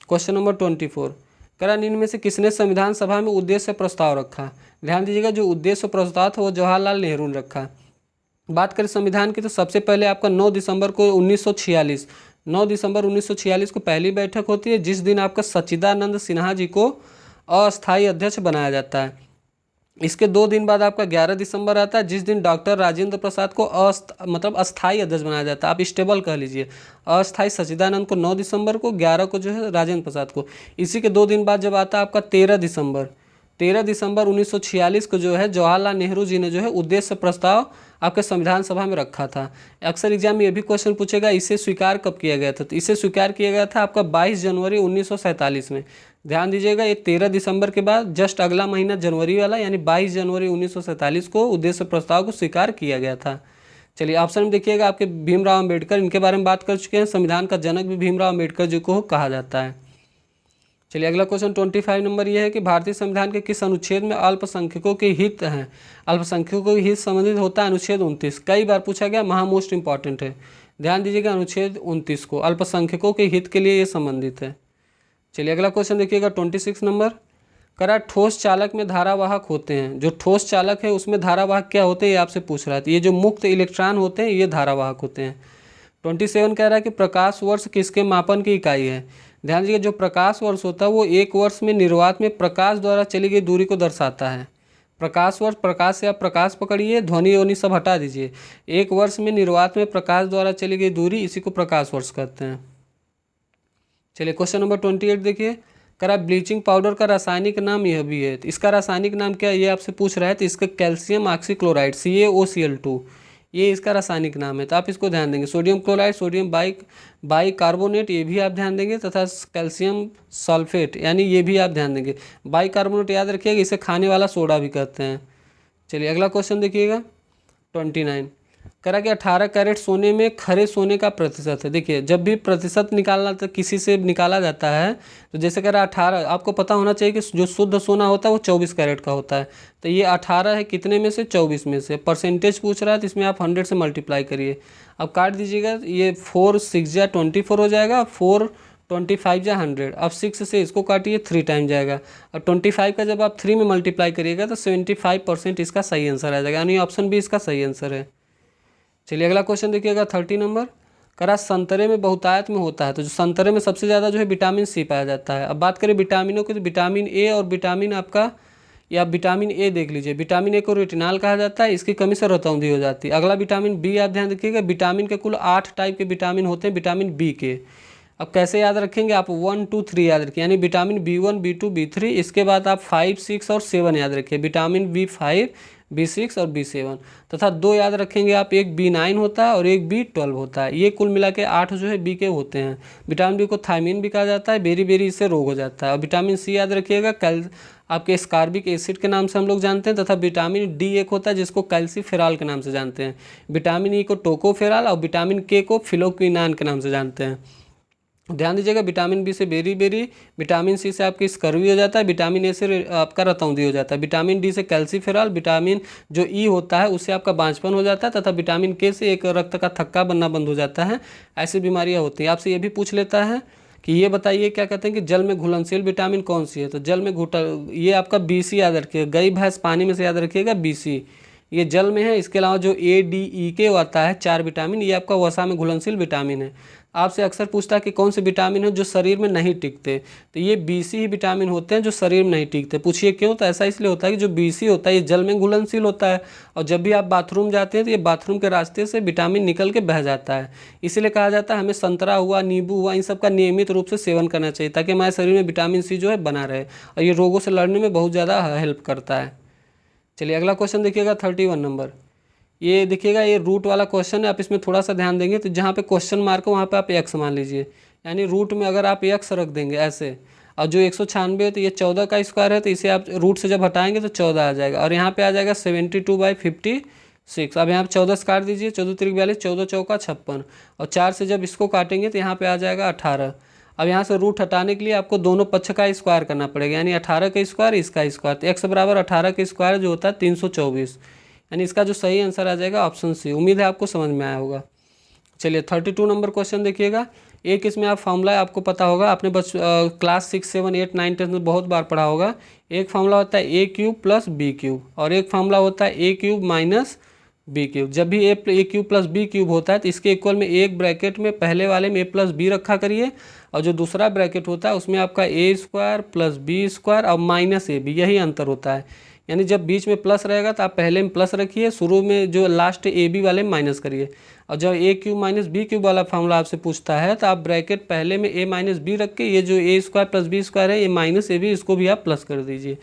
क्वेश्चन नंबर 24 करा निम्न में से किसने संविधान सभा में उद्देश्य प्रस्ताव रखा। ध्यान दीजिएगा जो उद्देश्य प्रस्ताव था वो जवाहरलाल नेहरू ने रखा। बात करें संविधान की तो सबसे पहले आपका 9 दिसंबर को 1946 को पहली बैठक होती है जिस दिन आपका सच्चिदानंद सिन्हा जी को अस्थायी अध्यक्ष बनाया जाता है। इसके 2 दिन बाद आपका 11 दिसंबर आता है जिस दिन डॉक्टर राजेंद्र प्रसाद को अस्थायी अध्यक्ष बनाया जाता है। आप स्टेबल कह लीजिए। अस्थायी सच्चिदानंद को 9 दिसंबर को, 11 को जो है राजेंद्र प्रसाद को। इसी के 2 दिन बाद जब आता है आपका 13 दिसंबर 1946 को जो है जवाहरलाल नेहरू जी ने जो है उद्देश्य प्रस्ताव आपके संविधान सभा में रखा था। अक्सर एग्जाम में ये भी क्वेश्चन पूछेगा इसे स्वीकार कब किया गया था। तो इसे स्वीकार किया गया था आपका 22 जनवरी 1947 में। ध्यान दीजिएगा ये 13 दिसंबर के बाद जस्ट अगला महीना जनवरी वाला यानी 22 जनवरी 1947 को उद्देश्य प्रस्ताव को स्वीकार किया गया था। चलिए ऑप्शन में देखिएगा आपके भीमराव अम्बेडकर, इनके बारे में बात कर चुके हैं। संविधान का जनक भी भीमराव अम्बेडकर जी को कहा जाता है। चलिए अगला क्वेश्चन 25 नंबर ये है कि भारतीय संविधान के किस अनुच्छेद में अल्पसंख्यकों के हित हैं। अल्पसंख्यकों के हित संबंधित होता है अनुच्छेद 29। कई बार पूछा गया, मोस्ट इंपॉर्टेंट है। ध्यान दीजिएगा अनुच्छेद 29 को अल्पसंख्यकों के हित के लिए ये संबंधित है। चलिए अगला क्वेश्चन देखिएगा 26 नंबर करा ठोस चालक में धारावाहक होते हैं। जो ठोस चालक है उसमें धारावाहक क्या होते हैं ये आपसे पूछ रहा है। तो ये जो मुक्त इलेक्ट्रॉन होते हैं ये धारावाहक होते हैं। 27 कह रहा है कि प्रकाश वर्ष किसके मापन की इकाई है। ध्यान दीजिए जो प्रकाश वर्ष होता है वो एक वर्ष में निर्वात में प्रकाश द्वारा चली गई दूरी को दर्शाता है। प्रकाश वर्ष, प्रकाश से आप प्रकाश पकड़िए, ध्वनि वनि सब हटा दीजिए। एक वर्ष में निर्वात में प्रकाश द्वारा चली गई दूरी इसी को प्रकाश वर्ष कहते हैं। चलिए क्वेश्चन नंबर 28 देखिए करा ब्लीचिंग पाउडर का रासायनिक नाम यह भी है। तो इसका रासायनिक नाम क्या है ये आपसे पूछ रहा है। तो इसका कैल्शियम ऑक्सीक्लोराइड CaOCl2 ये इसका रासायनिक नाम है। तो आप इसको ध्यान देंगे। सोडियम क्लोराइड, सोडियम बाइकार्बोनेट ये भी आप ध्यान देंगे तथा कैल्शियम सल्फेट यानी ये भी आप ध्यान देंगे। बाइकार्बोनेट याद रखिएगा, इसे खाने वाला सोडा भी कहते हैं। चलिए अगला क्वेश्चन देखिएगा 29 करा कि 18 कैरेट सोने में खरे सोने का प्रतिशत है। देखिए जब भी प्रतिशत निकालना तो किसी से निकाला जाता है तो जैसे कह रहा 18, आपको पता होना चाहिए कि जो शुद्ध सोना होता है वो 24 कैरेट का होता है। तो ये 18 है कितने में से, 24 में से। परसेंटेज पूछ रहा है तो इसमें आप 100 से मल्टीप्लाई करिए। अब काट दीजिएगा, ये 4 6 या 24 हो जाएगा, 4 25 या 100। अब 6 से इसको काटिए 3 टाइम जाएगा। और 25 का जब आप 3 में मल्टीप्लाई करिएगा तो 75% इसका सही आंसर आ जाएगा, यानी ऑप्शन बी इसका सही आंसर है। चलिए अगला क्वेश्चन देखिएगा 30 नंबर करा संतरे में बहुतायत में होता है। तो जो संतरे में सबसे ज़्यादा जो है विटामिन सी पाया जाता है। अब बात करें विटामिनों की तो विटामिन ए और विटामिन आपका या विटामिन ए देख लीजिए। विटामिन ए को रेटिनॉल कहा जाता है, इसकी कमी से रतौंधी हो जाती है। अगला विटामिन बी आप ध्यान रखिएगा। विटामिन के कुल 8 टाइप के विटामिन होते हैं विटामिन बी के। अब कैसे याद रखेंगे आप 1 2 3 याद रखिए, यानी विटामिन B1 B2 B3। इसके बाद आप 5 6 और 7 याद रखिए, विटामिन B5 B6 और B7 तथा 2 याद रखेंगे आप, एक B9 होता है और एक B12 होता है। ये कुल मिला के 8 जो है बी के होते हैं। विटामिन बी को थायमिन भी कहा जाता है, बेरी बेरी इससे रोग हो जाता है। और विटामिन सी याद रखिएगा, आपके स्कारबिक एसिड के नाम से हम लोग जानते हैं। तथा विटामिन डी एक होता है जिसको कैल्सीफेरॉल के नाम से जानते हैं। विटामिन ई को टोकोफेरॉल और विटामिन के को फिलोक्विनान के नाम से जानते हैं। ध्यान दीजिएगा विटामिन बी से बेरी बेरी, विटामिन सी से आपकी स्कर्वी हो जाता है, विटामिन ए से आपका रतौंधी हो जाता है, विटामिन डी से कैल्सीफेरॉल, विटामिन जो ई होता है उससे आपका बांझपन हो जाता है तथा विटामिन के से एक रक्त का थक्का बनना बंद हो जाता है। ऐसी बीमारियां होती हैं। आपसे ये भी पूछ लेता है कि ये बताइए क्या कहते हैं कि जल में घुलनशील विटामिन कौन सी है। तो जल में ये आपका BC याद रखिएगा। गई भैंस पानी में से याद रखिएगा BC, ये जल में है। इसके अलावा जो ADE आता है 4 विटामिन, ये आपका वसा में घुलनशील विटामिन है। आपसे अक्सर पूछता है कि कौन से विटामिन है जो शरीर में नहीं टिकते, तो ये BC ही विटामिन होते हैं जो शरीर में नहीं टिकते। पूछिए क्यों? तो ऐसा इसलिए होता है कि जो BC होता है ये जल में घुलनशील होता है, और जब भी आप बाथरूम जाते हैं तो ये बाथरूम के रास्ते से विटामिन निकल के बह जाता है। इसीलिए कहा जाता है हमें संतरा हुआ, नींबू हुआ, इन सब का नियमित रूप से सेवन करना चाहिए ताकि हमारे शरीर में विटामिन C जो है बना रहे, और ये रोगों से लड़ने में बहुत ज़्यादा हेल्प करता है। चलिए अगला क्वेश्चन देखिएगा 31 नंबर। ये देखिएगा, ये रूट वाला क्वेश्चन है। आप इसमें थोड़ा सा ध्यान देंगे तो जहाँ पे क्वेश्चन मार्क हो वहाँ पे आप x मान लीजिए, यानी रूट में अगर आप x रख देंगे ऐसे, और जो 196 है तो ये 14 का स्क्वायर है, तो इसे आप रूट से जब हटाएंगे तो 14 आ जाएगा, और यहाँ पे आ जाएगा 72/56। अब यहाँ पे 14 से काट दीजिए, 14 3 42, 14 चौका 56, और 4 से जब इसको काटेंगे तो यहाँ पे आ जाएगा 18। अब यहाँ से रूट हटाने के लिए आपको दोनों पक्ष का स्क्वायर करना पड़ेगा, यानी 18 का स्क्वायर, इसका स्क्वायर, तो x बराबर 18 का स्क्वायर जो होता है 324, यानी इसका जो सही आंसर आ जाएगा ऑप्शन C। उम्मीद है आपको समझ में आया होगा। चलिए 32 नंबर क्वेश्चन देखिएगा। एक इसमें आप फॉर्मूला आपको पता होगा, आपने क्लास 6 7 8 9 10 में बहुत बार पढ़ा होगा। एक फॉर्मूला होता है a³ + b³ और एक फॉर्मूला होता है a³ - b³। जब भी a³ + b³ होता है तो इसके इक्वल में एक ब्रैकेट में पहले वाले में a + b रखा करिए, और जो दूसरा ब्रैकेट होता है उसमें आपका a² + b² और -ab, यही अंतर होता है। यानी जब बीच में प्लस रहेगा तो आप पहले में प्लस रखिए, शुरू में जो लास्ट AB वाले में माइनस करिए, और जब a³ - b³ वाला फॉर्मूला आपसे पूछता है तो आप ब्रैकेट पहले में a - b रख के ये जो a² + b² है ये -ab, इसको भी आप प्लस कर दीजिए।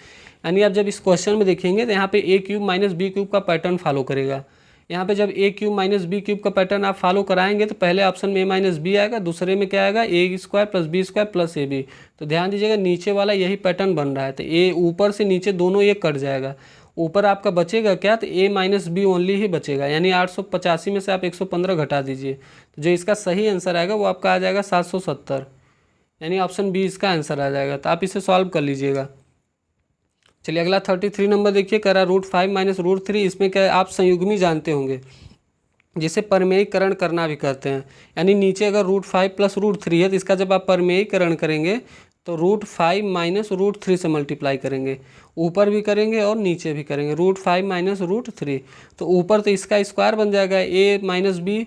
यानी आप जब इस क्वेश्चन में देखेंगे तो यहाँ पे a³ - b³ का पैटर्न फॉलो करेगा। यहाँ पे जब a³ - b³ का पैटर्न आप फॉलो कराएंगे तो पहले ऑप्शन में a - b आएगा, दूसरे में क्या आएगा a² + b² + ab। तो ध्यान दीजिएगा नीचे वाला यही पैटर्न बन रहा है, तो a ऊपर से नीचे दोनों ये कट जाएगा, ऊपर आपका बचेगा क्या? तो a - b ओनली ही बचेगा, यानी 885 में से आप 115 घटा दीजिए, तो जो इसका सही आंसर आएगा वो आपका आ जाएगा 770, यानी ऑप्शन B इसका आंसर आ जाएगा। तो आप इसे सॉल्व कर लीजिएगा। चलिए अगला 33 नंबर देखिए, करा √5 - √3। इसमें क्या आप संयुग्मी जानते होंगे जिसे परमेयीकरण करना भी कहते हैं, यानी नीचे अगर √5 + √3 है तो इसका जब आप परमेयीकरण करेंगे तो √5 - √3 से मल्टीप्लाई करेंगे, ऊपर भी करेंगे और नीचे भी करेंगे, √5 - √3। तो ऊपर तो इसका स्क्वायर बन जाएगा a - b,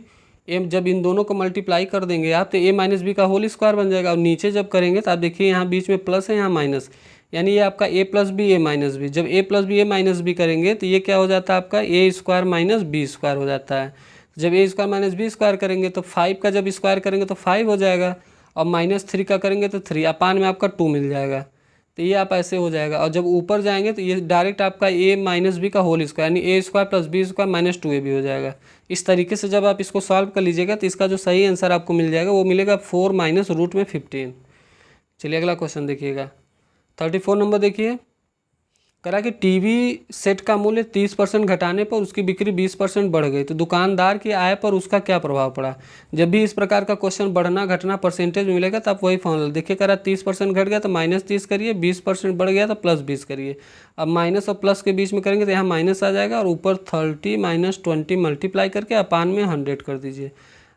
जब इन दोनों को मल्टीप्लाई कर देंगे आप तो a - b का होल स्क्वायर बन जाएगा, और नीचे जब करेंगे तो आप देखिए यहाँ बीच में प्लस है, यहाँ माइनस, यानी ये आपका a + b a - b। जब a + b a - b करेंगे तो ये क्या हो जाता है आपका a² - b² हो जाता है। जब a² - b² करेंगे तो 5 का जब स्क्वायर करेंगे तो 5 हो जाएगा, और -3 का करेंगे तो 3, अपान में आपका 2 मिल जाएगा, तो ये आप ऐसे हो जाएगा। और जब ऊपर जाएंगे तो ये डायरेक्ट आपका a - b का होल स्क्वायर, यानी a² + b² - 2ab हो जाएगा। इस तरीके से जब आप इसको सॉल्व कर लीजिएगा तो इसका जो सही आंसर आपको मिल जाएगा वो मिलेगा 4 - √15। चलिए अगला क्वेश्चन देखिएगा 34 नंबर देखिए, करा कि टीवी सेट का मूल्य 30% घटाने पर उसकी बिक्री 20% बढ़ गई, तो दुकानदार की आय पर उसका क्या प्रभाव पड़ा। जब भी इस प्रकार का क्वेश्चन बढ़ना घटना परसेंटेज में मिलेगा तो आप वही फॉर्मूला देखिए, करा 30% घट गया तो -30 करिए, 20% बढ़ गया तो +20 करिए। अब माइनस और प्लस के बीच में करेंगे तो यहाँ माइनस आ जाएगा, और ऊपर 30 - 20 मल्टीप्लाई करके अपान में 100 कर दीजिए।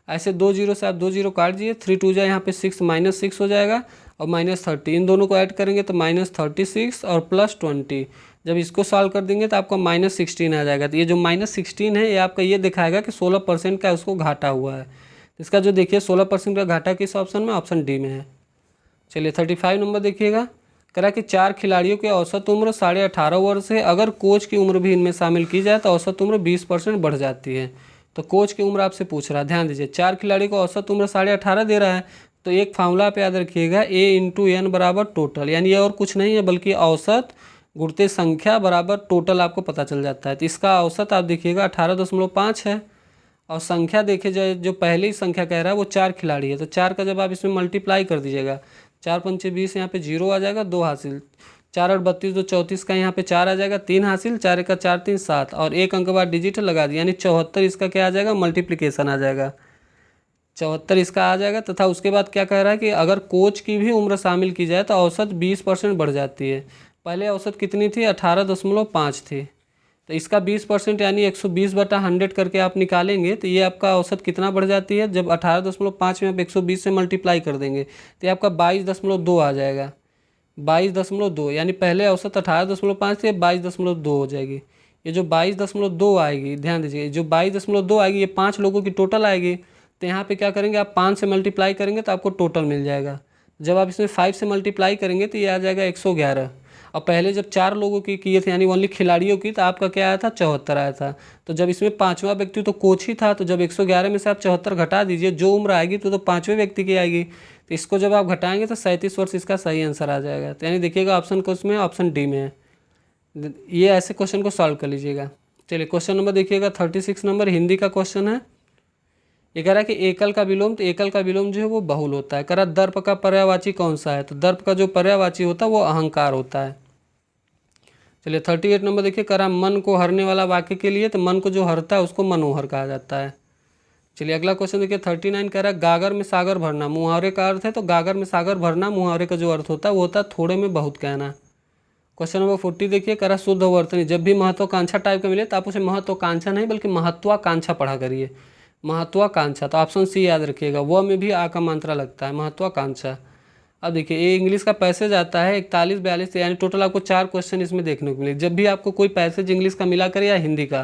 ऐसे 2 जीरो से आप 2 जीरो काट दीजिए, 3 2 जाए यहाँ पे 6 -6 हो जाएगा, और -30 इन दोनों को ऐड करेंगे तो -36 और +20। जब इसको सॉल्व कर देंगे तो आपको -16 आ जाएगा। तो ये जो -16 है ये आपका ये दिखाएगा कि 16% का उसको घाटा हुआ है। इसका जो देखिए 16% का घाटा किस ऑप्शन में, ऑप्शन डी में है। चलिए 35 नंबर देखिएगा, करा कि 4 खिलाड़ियों की औसत उम्र 18.5 वर्ष है, अगर कोच की उम्र भी इनमें शामिल की जाए तो औसत उम्र 20% बढ़ जाती है। तो कोच की उम्र आपसे पूछ रहा है, ध्यान दीजिए 4 खिलाड़ी को औसत उम्र 18.5 दे रहा है, तो एक फार्मूला पे याद रखिएगा a × n बराबर टोटल, यानी ये और कुछ नहीं है बल्कि औसत गुणित संख्या बराबर टोटल आपको पता चल जाता है। तो इसका औसत आप देखिएगा 18.5 है, और संख्या देखे जाए जो पहली संख्या कह रहा है वो 4 खिलाड़ी है, तो 4 का जब आप इसमें मल्टीप्लाई कर दीजिएगा, 4 पंचे 20, यहाँ पे 0 आ जाएगा, 2 हासिल, 4 और 32 2 34 का यहाँ पे 4 आ जाएगा, 3 हासिल, 4 का 4 3 7, और एक अंक बाद डिजिट लगा दिया, यानी 74 इसका क्या आ जाएगा, मल्टीप्लिकेशन आ जाएगा, 74 इसका आ जाएगा। तथा उसके बाद क्या कह रहा है कि अगर कोच की भी उम्र शामिल की जाए तो औसत 20% बढ़ जाती है। पहले औसत कितनी थी, 18.5 थी, तो इसका 20% यानी 120/100 करके आप निकालेंगे तो ये आपका औसत कितना बढ़ जाती है। जब 18.5 में आप 120 से मल्टीप्लाई कर देंगे तो ये आपका 22.2 आ जाएगा, 22.2, यानी पहले औसत 18.5 थी, 22.2 हो जाएगी, ये जो 22.2 आएगी, ध्यान दीजिए, जो 22.2 आएगी ये 5 लोगों की टोटल आएगी। तो यहाँ पे क्या करेंगे, आप 5 से मल्टीप्लाई करेंगे तो आपको टोटल मिल जाएगा। जब आप इसमें 5 से मल्टीप्लाई करेंगे तो ये आ जाएगा 111। और पहले जब 4 लोगों की किए थे यानी ओनली खिलाड़ियों की, तो आपका क्या आया था, 74 आया था। तो जब इसमें 5वां व्यक्ति तो कोच ही था, तो जब 111 में से आप 74 घटा दीजिए, जो उम्र आएगी तो 5वें व्यक्ति की आएगी। तो इसको जब आप घटाएंगे तो 37 वर्ष इसका सही आंसर आ जाएगा। तो यानी देखिएगा ऑप्शन को उसमें ऑप्शन डी में है। ये ऐसे क्वेश्चन को सॉल्व कर लीजिएगा। चलिए क्वेश्चन नंबर देखिएगा 36 नंबर हिंदी का क्वेश्चन है। ये कह रहा है कि एकल का विलोम, तो एकल का विलोम जो है वो बहुल होता है। कह रहा दर्प का पर्यायवाची कौन सा है, तो दर्प का जो पर्यायवाची होता है वो अहंकार होता है। चलिए 38 नंबर देखिए, कह रहा मन को हरने वाला वाक्य के लिए, तो मन को जो हरता है उसको मनोहर कहा जाता है। चलिए अगला क्वेश्चन देखिए 39 कह रहा है गागर में सागर भरना, मुहावरे का अर्थ है, तो गागर में सागर भरना मुहावरे का जो अर्थ होता है वो होता है थोड़े में बहुत कहना। क्वेश्चन नंबर 40 देखिए, कह रहा शुद्ध वर्तनी, जब भी महत्वाकांक्षा टाइप का मिले तो आप उसे महत्वाकांक्षा नहीं बल्कि महत्वाकांक्षा पढ़ा करिए, महत्वाकांक्षा। तो ऑप्शन सी याद रखिएगा, वह में भी आ का मात्रा लगता है, महत्वाकांक्षा। अब देखिए ये इंग्लिश का पैसेज आता है 41-42, यानी टोटल आपको 4 क्वेश्चन इसमें देखने को मिले। जब भी आपको कोई पैसेज इंग्लिश का मिला करे या हिंदी का,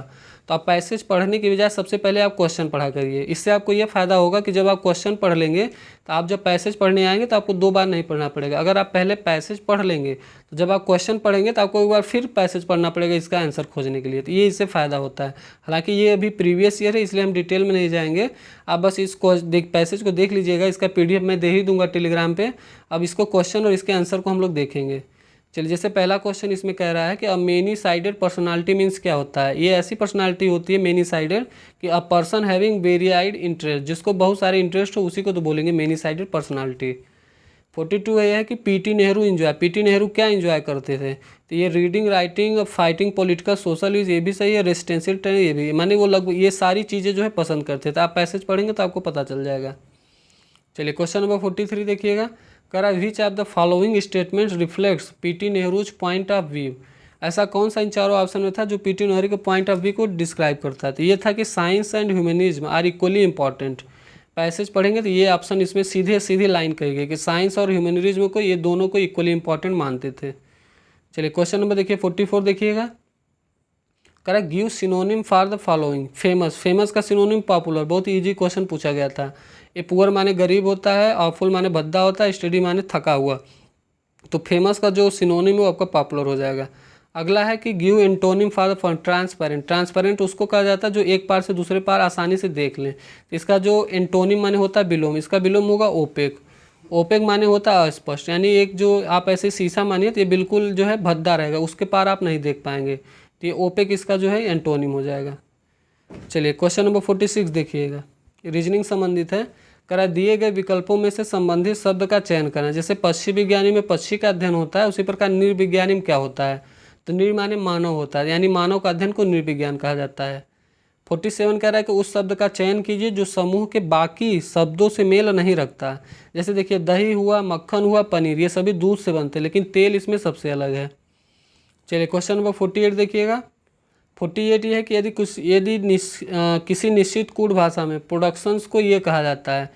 तो आप पैसेज पढ़ने की बजाय सबसे पहले आप क्वेश्चन पढ़ा करिए। इससे आपको ये फायदा होगा कि जब आप क्वेश्चन पढ़ लेंगे तो आप जब पैसेज पढ़ने आएंगे तो आपको 2 बार नहीं पढ़ना पड़ेगा। अगर आप पहले पैसेज पढ़ लेंगे तो जब आप क्वेश्चन पढ़ेंगे तो आपको एक बार फिर पैसेज पढ़ना पड़ेगा इसका आंसर खोजने के लिए। तो ये इससे फ़ायदा होता है। हालांकि ये अभी प्रीवियस ईयर है इसलिए हम डिटेल में नहीं जाएंगे, आप बस इस पैसेज को देख लीजिएगा। इसका PDF मैं दे ही दूंगा टेलीग्राम पे। अब इसको क्वेश्चन और इसके आंसर को हम लोग देखेंगे। चलिए जैसे पहला क्वेश्चन इसमें कह रहा है कि a many sided personality means क्या होता है। ये ऐसी पर्सनालिटी होती है मेनी साइडेड कि अ पर्सन हैविंग वेरियाइड इंटरेस्ट, जिसको बहुत सारे इंटरेस्ट हो उसी को तो बोलेंगे मेनी साइडेड पर्सनालिटी। 42 है कि PT Nehru enjoy, PT Nehru क्या इंजॉय करते थे, तो ये reading, writing, fighting, political, social use, ये भी सही है। रेसिडेंशियल ट्रेन, ये भी, माने वो लगभग ये सारी चीज़ें जो है पसंद करते थे। आप पैसेज पढ़ेंगे तो आपको पता चल जाएगा। चलिए क्वेश्चन नंबर 43 देखिएगा, कह रहा which of the following statements reflects PT Nehru's point of view. ऐसा कौन सा इन चारों ऑप्शन में था जो पीटी नेहरू के पॉइंट ऑफ व्यू को डिस्क्राइब करता है। तो ये था कि science and humanism are equally important. Passage पढ़ेंगे तो ये ऑप्शन इसमें सीधे सीधे लाइन कहेगी कि साइंस और ह्यूमनिज्म को ये दोनों को इक्वली इंपॉर्टेंट मानते थे। चलिए क्वेश्चन नंबर देखिए 44 देखिएगा, कह रहा give synonym for the following. Famous, famous का सिनोनिम पॉपुलर, बहुत इजी क्वेश्चन पूछा गया था। ये पुअर माने गरीब होता है, ऑफुल माने भद्दा होता है, स्टडी माने थका हुआ। तो फेमस का जो सिनोनिम है वो आपका पॉपुलर हो जाएगा। अगला है कि give antonym for the transparent. Transparent उसको कहा जाता है जो एक पार से दूसरे पार आसानी से देख लें। इसका जो एंटोनिम माने होता है बिलोम, इसका बिलोम होगा ओपेक। ओपेक माने होता है अस्पष्ट, यानी एक जो आप ऐसे शीशा मानिए तो ये बिल्कुल जो है भद्दा रहेगा, उसके पार आप नहीं देख पाएंगे। तो ये ओपेक इसका जो है एंटोनिम हो जाएगा। चलिए क्वेश्चन नंबर 46 देखिएगा, रीजनिंग संबंधित है। करा दिए गए विकल्पों में से संबंधित शब्द का चयन करना। जैसे पक्षी विज्ञानी में पक्षी का अध्ययन होता है, उसी प्रकार नृविज्ञानी में क्या होता है, तो नृ माने मानव होता है, यानी मानव का अध्ययन को नृविज्ञान कहा जाता है। 47 कह रहा है कि उस शब्द का चयन कीजिए जो समूह के बाकी शब्दों से मेल नहीं रखता। जैसे देखिए दही हुआ, मक्खन हुआ, पनीर, ये सभी दूध से बनते हैं लेकिन तेल इसमें सबसे अलग है। चलिए क्वेश्चन नंबर 48 देखिएगा। 48 ये है कि यदि किसी निश्चित कूट भाषा में प्रोडक्शंस को ये कहा जाता है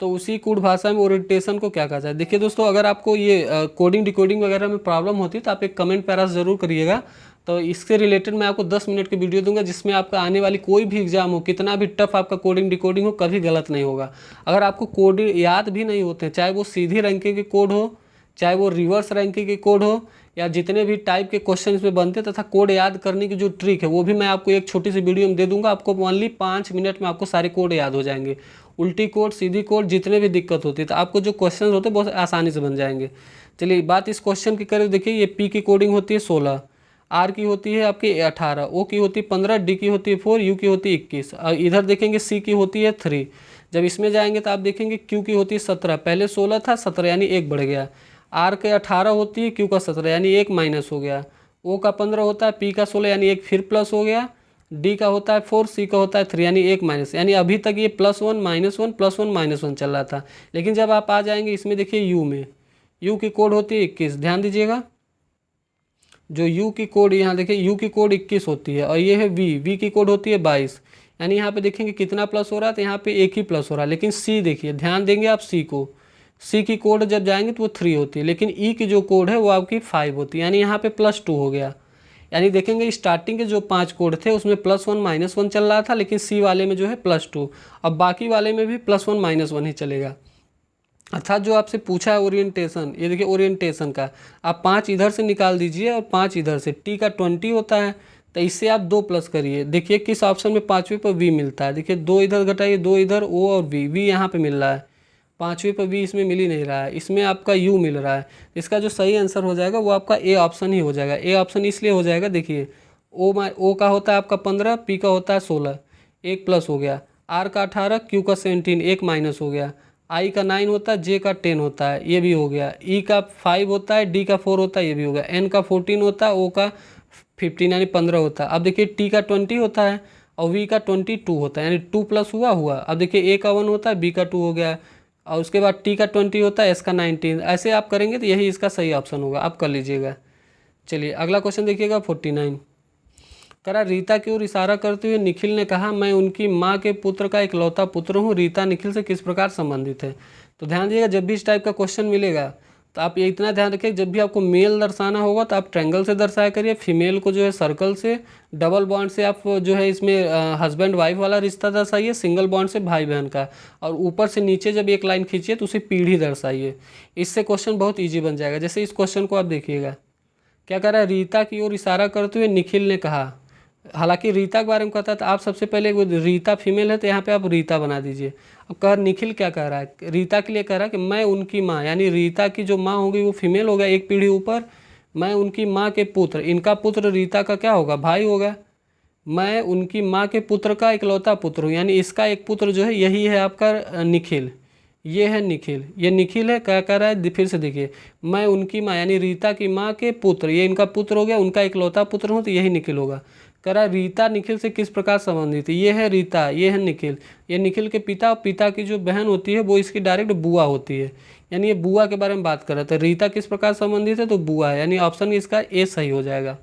तो उसी कूट भाषा में ओरिएंटेशन को क्या कहा जाता है। देखिए दोस्तों, अगर आपको ये कोडिंग डिकोडिंग वगैरह में प्रॉब्लम होती है तो आप एक कमेंट पैरा ज़रूर करिएगा। तो इससे रिलेटेड मैं आपको 10 मिनट की वीडियो दूंगा जिसमें आपका आने वाली कोई भी एग्जाम हो, कितना भी टफ आपका कोडिंग डिकोडिंग हो, कभी गलत नहीं होगा। अगर आपको कोड याद भी नहीं होते हैं, चाहे वो सीधी रैंकिंग के कोड हो, चाहे वो रिवर्स रैंकिंग के कोड हो, या जितने भी टाइप के क्वेश्चन इसमें बनते तथा कोड याद करने की जो ट्रिक है वो भी मैं आपको एक छोटी सी वीडियो में दे दूंगा। आपको ओनली 5 मिनट में आपको सारे कोड याद हो जाएंगे। उल्टी कोड, सीधी कोड, जितने भी दिक्कत होती है तो आपको जो क्वेश्चन होते हैं बहुत आसानी से बन जाएंगे। चलिए बात इस क्वेश्चन की करें, देखिए ये पी की कोडिंग होती है 16, आर की होती है आपकी 18, ओ की होती है 15, डी की होती है 4, यू की होती है 21। इधर देखेंगे सी की होती है 3। जब इसमें जाएंगे तो आप देखेंगे क्यू की होती है 17, पहले 16 था 17 यानी 1 बढ़ गया। आर के 18 होती है, क्यू का 17 यानी 1 माइनस हो गया। ओ का 15 होता है, पी का 16 यानी 1 फिर प्लस हो गया। डी का होता है 4, सी का होता है 3 यानी 1 माइनस, यानी अभी तक ये +1 -1 +1 -1 चल रहा था। लेकिन जब आप आ जाएंगे इसमें देखिए यू में, यू की कोड होती है 21। ध्यान दीजिएगा, जो यू की कोड यहाँ देखिए यू की कोड 21 होती है और ये है वी की कोड होती है 22। यानी यहाँ पे देखेंगे कितना प्लस हो रहा है, तो यहाँ पे 1 ही प्लस हो रहा है। लेकिन सी देखिए, ध्यान देंगे आप सी को, सी की कोड जब जाएंगे तो वो 3 होती है, लेकिन ई की जो कोड है वो आपकी 5 होती है, यानी यहाँ पे +2 हो गया। यानी देखेंगे स्टार्टिंग के जो 5 कोड थे उसमें +1 -1 चल रहा था, लेकिन सी वाले में जो है +2, अब बाकी वाले में भी +1 -1 ही चलेगा। अर्थात जो आपसे पूछा है ओरिएंटेशन, ये देखिए ओरिएंटेशन का आप 5 इधर से निकाल दीजिए और 5 इधर से, टी का 20 होता है तो इससे आप 2 प्लस करिए। देखिए किस ऑप्शन में 5वें पर वी मिलता है, देखिए 2 इधर घटाइए, 2 इधर, ओ और वी यहाँ पे मिल रहा है, 5वें पर वी इसमें मिल ही नहीं रहा है, इसमें आपका यू मिल रहा है। इसका जो सही आंसर हो जाएगा वो आपका ए ऑप्शन ही हो जाएगा। ए ऑप्शन इसलिए हो जाएगा, देखिए ओ का होता है आपका 15, पी का होता है 16, 1 प्लस हो गया, आर का 18, क्यू का 17, 1 माइनस हो गया, आई का 9 होता है, जे का 10 होता है, ये भी हो गया, ई का 5 होता है, डी का 4 होता है, ये भी हो गया, एन का 14 होता है, ओ का 15 यानी 15 होता है। अब देखिए टी का 20 होता है और वी का 22 होता है, यानी 2 प्लस हुआ। अब देखिए ए का 1 होता है, बी का 2 हो गया, और उसके बाद टी का 20 होता है, एस का 19। ऐसे आप करेंगे तो यही इसका सही ऑप्शन होगा, आप कर लीजिएगा। चलिए अगला क्वेश्चन देखिएगा 49। करा रीता की ओर इशारा करते हुए निखिल ने कहा, मैं उनकी माँ के पुत्र का इकलौता पुत्र हूँ, रीता निखिल से किस प्रकार संबंधित है। तो ध्यान दीजिएगा जब भी इस टाइप का क्वेश्चन मिलेगा तो आप ये इतना ध्यान रखिए, जब भी आपको मेल दर्शाना होगा तो आप ट्रायंगल से दर्शाया करिए, फीमेल को जो है सर्कल से, डबल बॉन्ड से आप जो है इसमें हस्बैंड वाइफ वाला रिश्ता दर्शाइए, सिंगल बॉन्ड से भाई बहन का, और ऊपर से नीचे जब एक लाइन खींचिए तो उसे पीढ़ी दर्शाइए। इससे क्वेश्चन बहुत ईजी बन जाएगा। जैसे इस क्वेश्चन को आप देखिएगा, क्या कह रहा है, रीता की ओर इशारा करते हुए निखिल ने कहा, हालांकि रीता के बारे में कहता है तो आप सबसे पहले रीता फीमेल है तो यहाँ पे आप रीता बना दीजिए। अब कह निखिल क्या कह रहा है, रीता के लिए कह रहा है कि मैं उनकी माँ, यानी रीता की जो माँ होगी वो फीमेल होगा, एक पीढ़ी ऊपर, मैं उनकी माँ के पुत्र, इनका पुत्र रीता का क्या होगा, भाई होगा, मैं उनकी माँ के पुत्र का इकलौता पुत्र हूँ, यानी इसका एक पुत्र जो है यही है आपका निखिल, ये है निखिल, ये निखिल है। क्या कह रहा है, फिर से देखिए, मैं उनकी माँ यानी रीता की माँ के पुत्र, ये इनका पुत्र हो गया, उनका इकलौता पुत्र हूँ तो यही निखिल होगा। कह रहा है रीता निखिल से किस प्रकार संबंधित है, ये है रीता, ये है निखिल, ये निखिल के पिता, पिता की जो बहन होती है वो इसकी डायरेक्ट बुआ होती है, यानी ये बुआ के बारे में बात कर रहा था। रीता किस प्रकार संबंधित है, तो बुआ है, यानी ऑप्शन इसका ए सही हो जाएगा।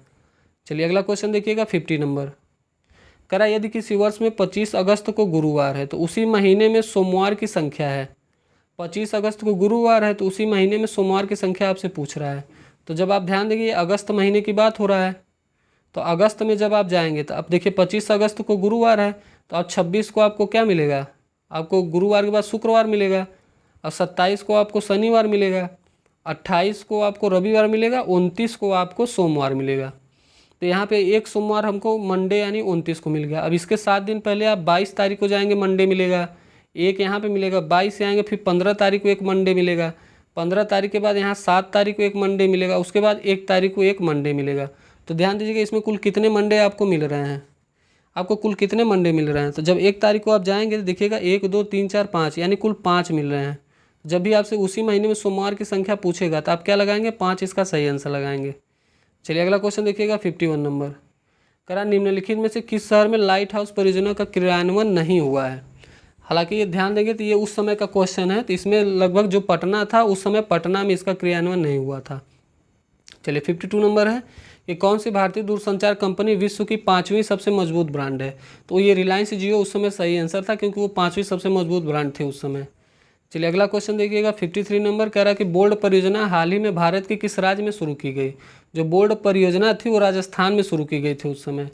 चलिए अगला क्वेश्चन देखिएगा 50 नंबर। कह रहा है यदि किसी वर्ष में 25 अगस्त को गुरुवार है तो उसी महीने में सोमवार की संख्या है, 25 अगस्त को गुरुवार है तो उसी महीने में सोमवार की संख्या आपसे पूछ रहा है। तो जब आप ध्यान देंगे अगस्त महीने की बात हो रहा है, तो अगस्त में जब आप जाएंगे तो अब देखिए 25 अगस्त को गुरुवार है तो अब 26 को आपको क्या मिलेगा, आपको गुरुवार के बाद शुक्रवार मिलेगा, और 27 को आपको शनिवार मिलेगा, 28 को आपको रविवार मिलेगा, 29 को आपको सोमवार मिलेगा। तो यहाँ पे एक सोमवार हमको मंडे यानी 29 को मिल गया। अब इसके 7 दिन पहले आप 22 तारीख को जाएंगे, मंडे मिलेगा, एक यहाँ पे मिलेगा, 22 से आएंगे फिर 15 तारीख को एक मंडे मिलेगा, 15 तारीख के बाद यहाँ 7 तारीख को एक मंडे मिलेगा, उसके बाद 1 तारीख को एक मंडे मिलेगा। तो ध्यान दीजिएगा इसमें कुल कितने मंडे आपको मिल रहे हैं, आपको कुल कितने मंडे मिल रहे हैं। तो जब 1 तारीख को आप जाएंगे तो देखिएगा 1 2 3 4 5 यानी कुल 5 मिल रहे हैं। जब भी आपसे उसी महीने में सोमवार की संख्या पूछेगा तो आप क्या लगाएंगे, 5, इसका सही आंसर लगाएंगे। चलिए अगला क्वेश्चन देखिएगा 51 नंबर। करा निम्नलिखित में से किस शहर में लाइट हाउस परियोजना का क्रियान्वयन नहीं हुआ है। हालांकि ये ध्यान देंगे तो ये उस समय का क्वेश्चन है, तो इसमें लगभग जो पटना था उस समय पटना में इसका क्रियान्वयन नहीं हुआ था। चलिए 52 नंबर है, ये कौन सी भारतीय दूरसंचार कंपनी विश्व की 5वीं सबसे मजबूत ब्रांड है। तो ये रिलायंस जियो उस समय सही आंसर था, क्योंकि वो 5वीं सबसे मजबूत ब्रांड थे उस समय। चलिए अगला क्वेश्चन देखिएगा 53 नंबर। कह रहा है कि बोर्ड परियोजना हाल ही में भारत के किस राज्य में शुरू की गई। जो बोर्ड परियोजना थी वो राजस्थान में शुरू की गई थी उस समय।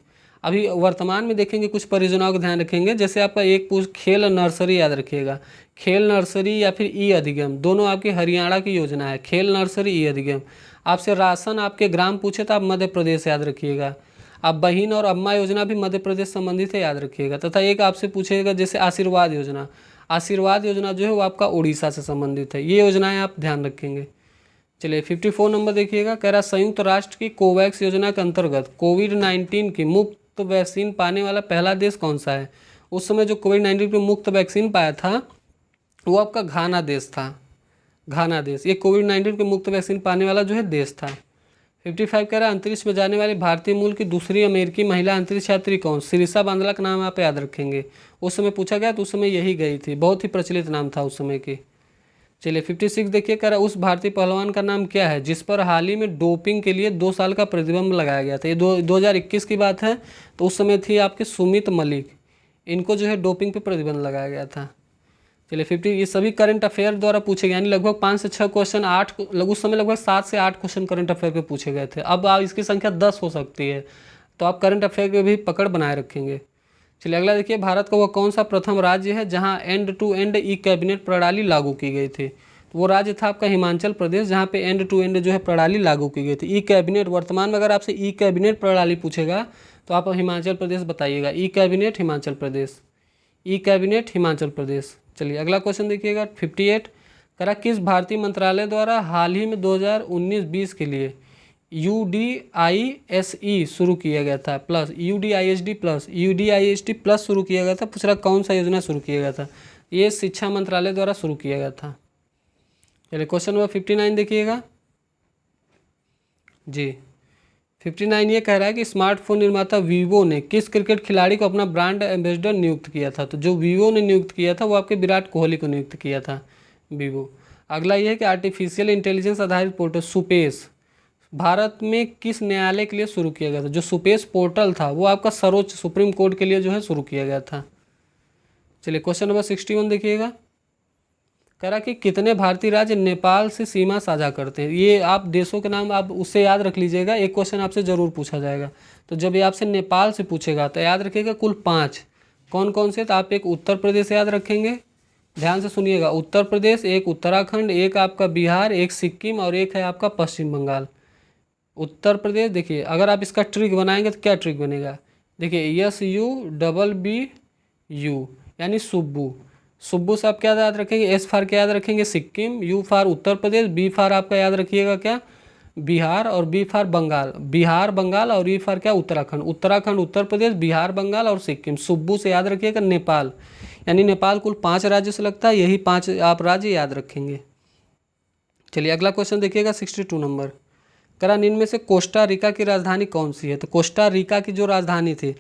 अभी वर्तमान में देखेंगे कुछ परियोजनाओं का ध्यान रखेंगे, जैसे आपका एक खेल नर्सरी याद रखिएगा, खेल नर्सरी या फिर ई अधिगम, दोनों आपकी हरियाणा की योजना है, खेल नर्सरी ई अधिगम। आपसे राशन आपके ग्राम पूछे तो आप मध्य प्रदेश याद रखिएगा। आप बहिन और अम्मा योजना भी मध्य प्रदेश संबंधित है, याद रखिएगा। तथा एक आपसे पूछेगा जैसे आशीर्वाद योजना, आशीर्वाद योजना जो है वो आपका उड़ीसा से संबंधित है। ये योजनाएं आप ध्यान रखेंगे। चलिए 54 नंबर देखिएगा। कह रहा संयुक्त राष्ट्र की कोवैक्स योजना के अंतर्गत कोविड-19 की मुफ्त वैक्सीन पाने वाला पहला देश कौन सा है। उस समय जो कोविड-19 पे मुफ्त वैक्सीन पाया था वो आपका घाना देश था, घाना देश। ये कोविड-19 के मुफ्त वैक्सीन पाने वाला जो है देश था। 55 कह रहा है अंतरिक्ष में जाने वाली भारतीय मूल की दूसरी अमेरिकी महिला अंतरिक्ष यात्री कौन। सिरिसा बांदला का नाम आप याद रखेंगे, उस समय पूछा गया तो उस समय यही गई थी, बहुत ही प्रचलित नाम था उस समय की। चलिए 56 देखिए, कह रहा उस भारतीय पहलवान का नाम क्या है जिस पर हाल ही में डोपिंग के लिए 2 साल का प्रतिबंध लगाया गया था। ये 2021 की बात है, तो उस समय थी आपके सुमित मलिक, इनको जो है डोपिंग पे प्रतिबंध लगाया गया था। चलिए 50, ये सभी करंट अफेयर द्वारा पूछे गए, यानी लगभग 5 से 6 क्वेश्चन, उस समय लगभग 7 से 8 क्वेश्चन करंट अफेयर पे पूछे गए थे। अब आप इसकी संख्या 10 हो सकती है, तो आप करंट अफेयर पे भी पकड़ बनाए रखेंगे। चलिए अगला देखिए, भारत का वह कौन सा प्रथम राज्य है जहां end to end e cabinet प्रणाली लागू की गई थी? तो वो राज्य था आपका हिमाचल प्रदेश, जहां पे एंड टू एंड जो है प्रणाली लागू की गई थी। ई कैबिनेट, वर्तमान में अगर आपसे ई कैबिनेट प्रणाली पूछेगा तो आप हिमाचल प्रदेश बताइएगा। E cabinet Himachal Pradesh, e cabinet Himachal Pradesh. चलिए अगला क्वेश्चन देखिएगा 58, करा किस भारतीय मंत्रालय द्वारा हाल ही में 2019-20 के लिए UDISE शुरू किया गया था, प्लस UDISD प्लस शुरू किया गया था? पूछ रहा कौन सा योजना शुरू किया गया था? ये शिक्षा मंत्रालय द्वारा शुरू किया गया था। चलिए क्वेश्चन नंबर 59 देखिएगा जी। 59 ये कह रहा है कि स्मार्टफोन निर्माता वीवो ने किस क्रिकेट खिलाड़ी को अपना ब्रांड एम्बेसडर नियुक्त किया था? तो जो वीवो ने नियुक्त किया था वो आपके विराट कोहली को नियुक्त किया था, वीवो। अगला ये है कि आर्टिफिशियल इंटेलिजेंस आधारित पोर्टल सुपेश भारत में किस न्यायालय के लिए शुरू किया गया था? जो सुपेश पोर्टल था वो आपका सर्वोच्च सुप्रीम कोर्ट के लिए जो है शुरू किया गया था। चलिए क्वेश्चन नंबर 61 देखिएगा, कह रहा कि कितने भारतीय राज्य नेपाल से सीमा साझा करते हैं? ये आप देशों के नाम आप उससे याद रख लीजिएगा, एक क्वेश्चन आपसे ज़रूर पूछा जाएगा। तो जब ये आपसे नेपाल से पूछेगा तो याद रखिएगा कुल 5। कौन कौन से? तो आप एक उत्तर प्रदेश याद रखेंगे, ध्यान से सुनिएगा, उत्तर प्रदेश, एक उत्तराखंड, एक आपका बिहार, एक सिक्किम और एक है आपका पश्चिम बंगाल। उत्तर प्रदेश, देखिए अगर आप इसका ट्रिक बनाएंगे तो क्या ट्रिक बनेगा? देखिए SUBBU यानी सुब्बू। सुब्बू से आप क्या याद रखेंगे? एस फार क्या याद रखेंगे? Sikkim, U for Uttar Pradesh, B for आपका याद रखिएगा क्या? बिहार, और बी फार बंगाल, बिहार बंगाल, और ई फार क्या? उत्तराखंड, उत्तराखंड उत्तर प्रदेश, बिहार बंगाल और सिक्किम। सुब्बू से याद रखिएगा नेपाल, यानी नेपाल कुल 5 राज्यों से लगता है, यही 5 आप राज्य याद रखेंगे। चलिए अगला क्वेश्चन देखिएगा 62 नंबर, करा निम्न में से कोस्टा रिका की राजधानी कौन सी है? तो कोस्टा रिका की जो राजधानी थी,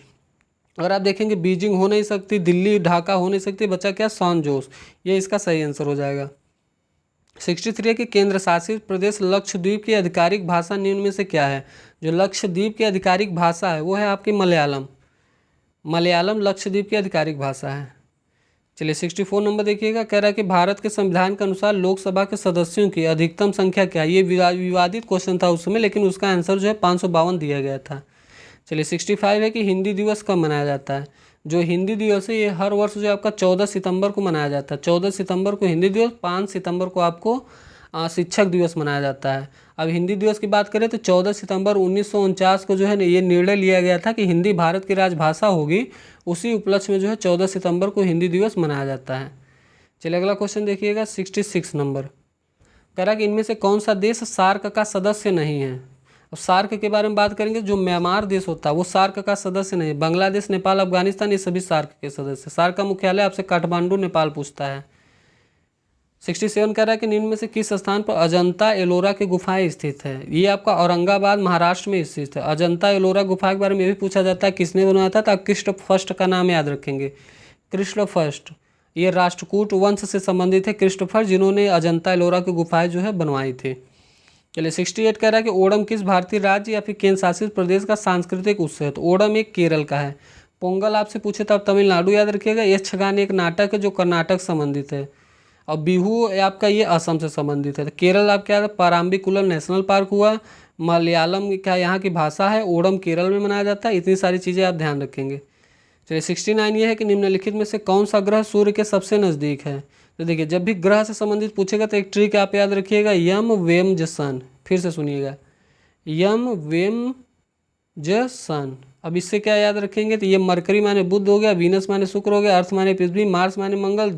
अगर आप देखेंगे बीजिंग हो नहीं सकती, दिल्ली ढाका हो नहीं सकती, बचा क्या? San Jose. ये इसका सही आंसर हो जाएगा। 63 के केंद्र शासित प्रदेश लक्षद्वीप की आधिकारिक भाषा निम्न में से क्या है? जो लक्षद्वीप की आधिकारिक भाषा है वो है आपकी मलयालम। मलयालम लक्षद्वीप की आधिकारिक भाषा है। चलिए 64 नंबर देखिएगा, कह रहा है कि भारत के संविधान के अनुसार लोकसभा के सदस्यों की अधिकतम संख्या क्या है? ये विवादित क्वेश्चन था उस समय, लेकिन उसका आंसर जो है 552 दिया गया था। चलिए 65 है कि हिंदी दिवस कब मनाया जाता है? जो हिंदी दिवस है ये हर वर्ष जो आपका 14 सितंबर को मनाया जाता है। 14 सितंबर को हिंदी दिवस, 5 सितंबर को आपको शिक्षक दिवस मनाया जाता है। अब हिंदी दिवस की बात करें तो 14 सितंबर 1949 को जो है ये निर्णय लिया गया था कि हिंदी भारत की राजभाषा होगी। उसी उपलक्ष्य में जो है 14 सितंबर को हिंदी दिवस मनाया जाता है। चलिए अगला क्वेश्चन देखिएगा 66 नंबर, कह रहा कि इनमें से कौन सा देश सार्क का सदस्य नहीं है? अब सार्क के बारे में बात करेंगे, जो म्यांमार देश होता है वो सार्क का सदस्य नहीं है। बांग्लादेश, नेपाल, अफगानिस्तान ये सभी सार्क के सदस्य। सार्क का मुख्यालय आपसे काठमांडू नेपाल पूछता है। 67 कह रहा है कि निम्न में से किस स्थान पर अजंता एलोरा की गुफाएं स्थित है? ये आपका औरंगाबाद महाराष्ट्र में स्थित है। अजंता एलोरा गुफा के बारे में भी पूछा जाता है किसने बनवाया था? तो आप कृष्ण फर्स्ट का नाम याद रखेंगे, कृष्ण फर्स्ट। ये राष्ट्रकूट वंश से संबंधित है कृष्ण फर्स्ट, जिन्होंने अजंता एलोरा की गुफाएं जो है बनवाई थी। चलिए 68 कह रहा है कि ओणम किस भारतीय राज्य या फिर केंद्र शासित प्रदेश का सांस्कृतिक उत्सव है? तो ओणम एक केरल का है। पोंगल आपसे पूछे तो आप तमिलनाडु याद रखिएगा। यक्षगान एक नाटक है जो कर्नाटक संबंधित है। और बिहू आपका ये असम से संबंधित है। तो केरल आप क्या, पाराम्बिकुलम नेशनल पार्क हुआ। मलयालम क्या यहाँ की भाषा है, ओणम केरल में मनाया जाता है। इतनी सारी चीज़ें आप ध्यान रखेंगे। चलिए 69 ये है कि निम्नलिखित में से कौन सा ग्रह सूर्य के सबसे नज़दीक है? तो देखिए जब भी ग्रह से संबंधित पूछेगा तो एक ट्रिक आप याद रखिएगा, यम वेम ज सन। फिर से सुनिएगा, यम वेम ज सन। अब इससे क्या याद रखेंगे? तो ये मरकरी माने बुध हो गया, वीनस माने शुक्र हो गया, अर्थ माने पृथ्वी, मार्स माने मंगल,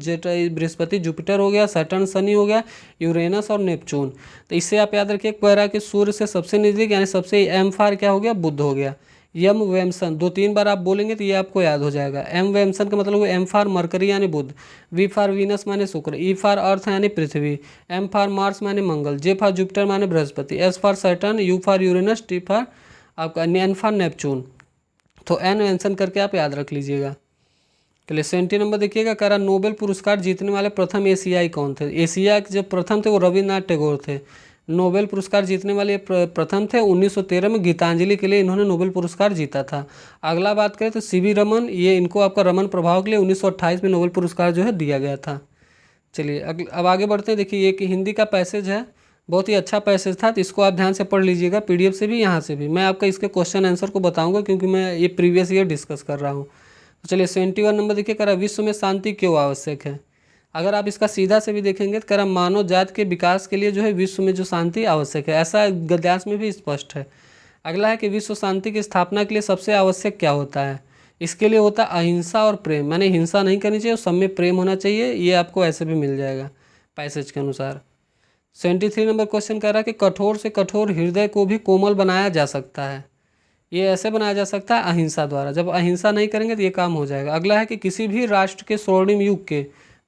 बृहस्पति जुपिटर हो गया, सैटर्न शनि हो गया, यूरेनस और नेपच्यून। तो इससे आप याद रखिए कह रहा है कि सूर्य से सबसे नज़दीक यानी सबसे एम फार क्या हो गया? बुध हो गया। यम वेमसन 2-3 बार आप बोलेंगे तो ये आपको याद हो जाएगा। एम वेमसन का मतलब एम फार मरकरी यानी बुध, वी फार वीनस माने शुक्र, ई फार अर्थ यानी पृथ्वी, एम फार मार्स माने मंगल, जे फार जुपिटर माने Brihaspati, S for Saturn, U for Uranus, T for आपका एन फार नेपच्यून। तो एन मेंशन करके आप याद रख लीजिएगा। चलिए 70 नंबर देखिएगा, कह रहा नोबेल पुरस्कार जीतने वाले प्रथम एशियाई कौन थे? एशिया के जब प्रथम थे वो रविन्द्रनाथ टैगोर थे। नोबेल पुरस्कार जीतने वाले प्रथम थे। 1913 में गीतांजलि के लिए इन्होंने नोबेल पुरस्कार जीता था। अगला बात करें तो सीवी रमन, ये इनको आपका रमन प्रभाव के लिए 1928 में नोबेल पुरस्कार जो है दिया गया था। चलिए अब आगे बढ़ते हैं। देखिए एक हिंदी का पैसेज है, बहुत ही अच्छा पैसेज था, तो इसको आप ध्यान से पढ़ लीजिएगा, पीडीएफ से भी यहाँ से भी। मैं आपका इसके क्वेश्चन आंसर को बताऊंगा क्योंकि मैं ये प्रीवियस ईयर डिस्कस कर रहा हूँ। तो चलिए 71 नंबर देखिए, कह रहा विश्व में शांति क्यों आवश्यक है। अगर आप इसका सीधा से भी देखेंगे तो कह रहा मानव जाति के विकास के लिए जो है विश्व में जो शांति आवश्यक है, ऐसा गद्यांश में भी स्पष्ट है। अगला है कि विश्व शांति की स्थापना के लिए सबसे आवश्यक क्या होता है। इसके लिए होता है अहिंसा और प्रेम, माने हिंसा नहीं करनी चाहिए और सब में प्रेम होना चाहिए। ये आपको ऐसे भी मिल जाएगा पैसेज के अनुसार। 73 नंबर क्वेश्चन कह रहा है कि कठोर से कठोर हृदय को भी कोमल बनाया जा सकता है। ये ऐसे बनाया जा सकता है अहिंसा द्वारा, जब अहिंसा नहीं करेंगे तो ये काम हो जाएगा। अगला है कि किसी भी राष्ट्र के स्वर्णिम युग के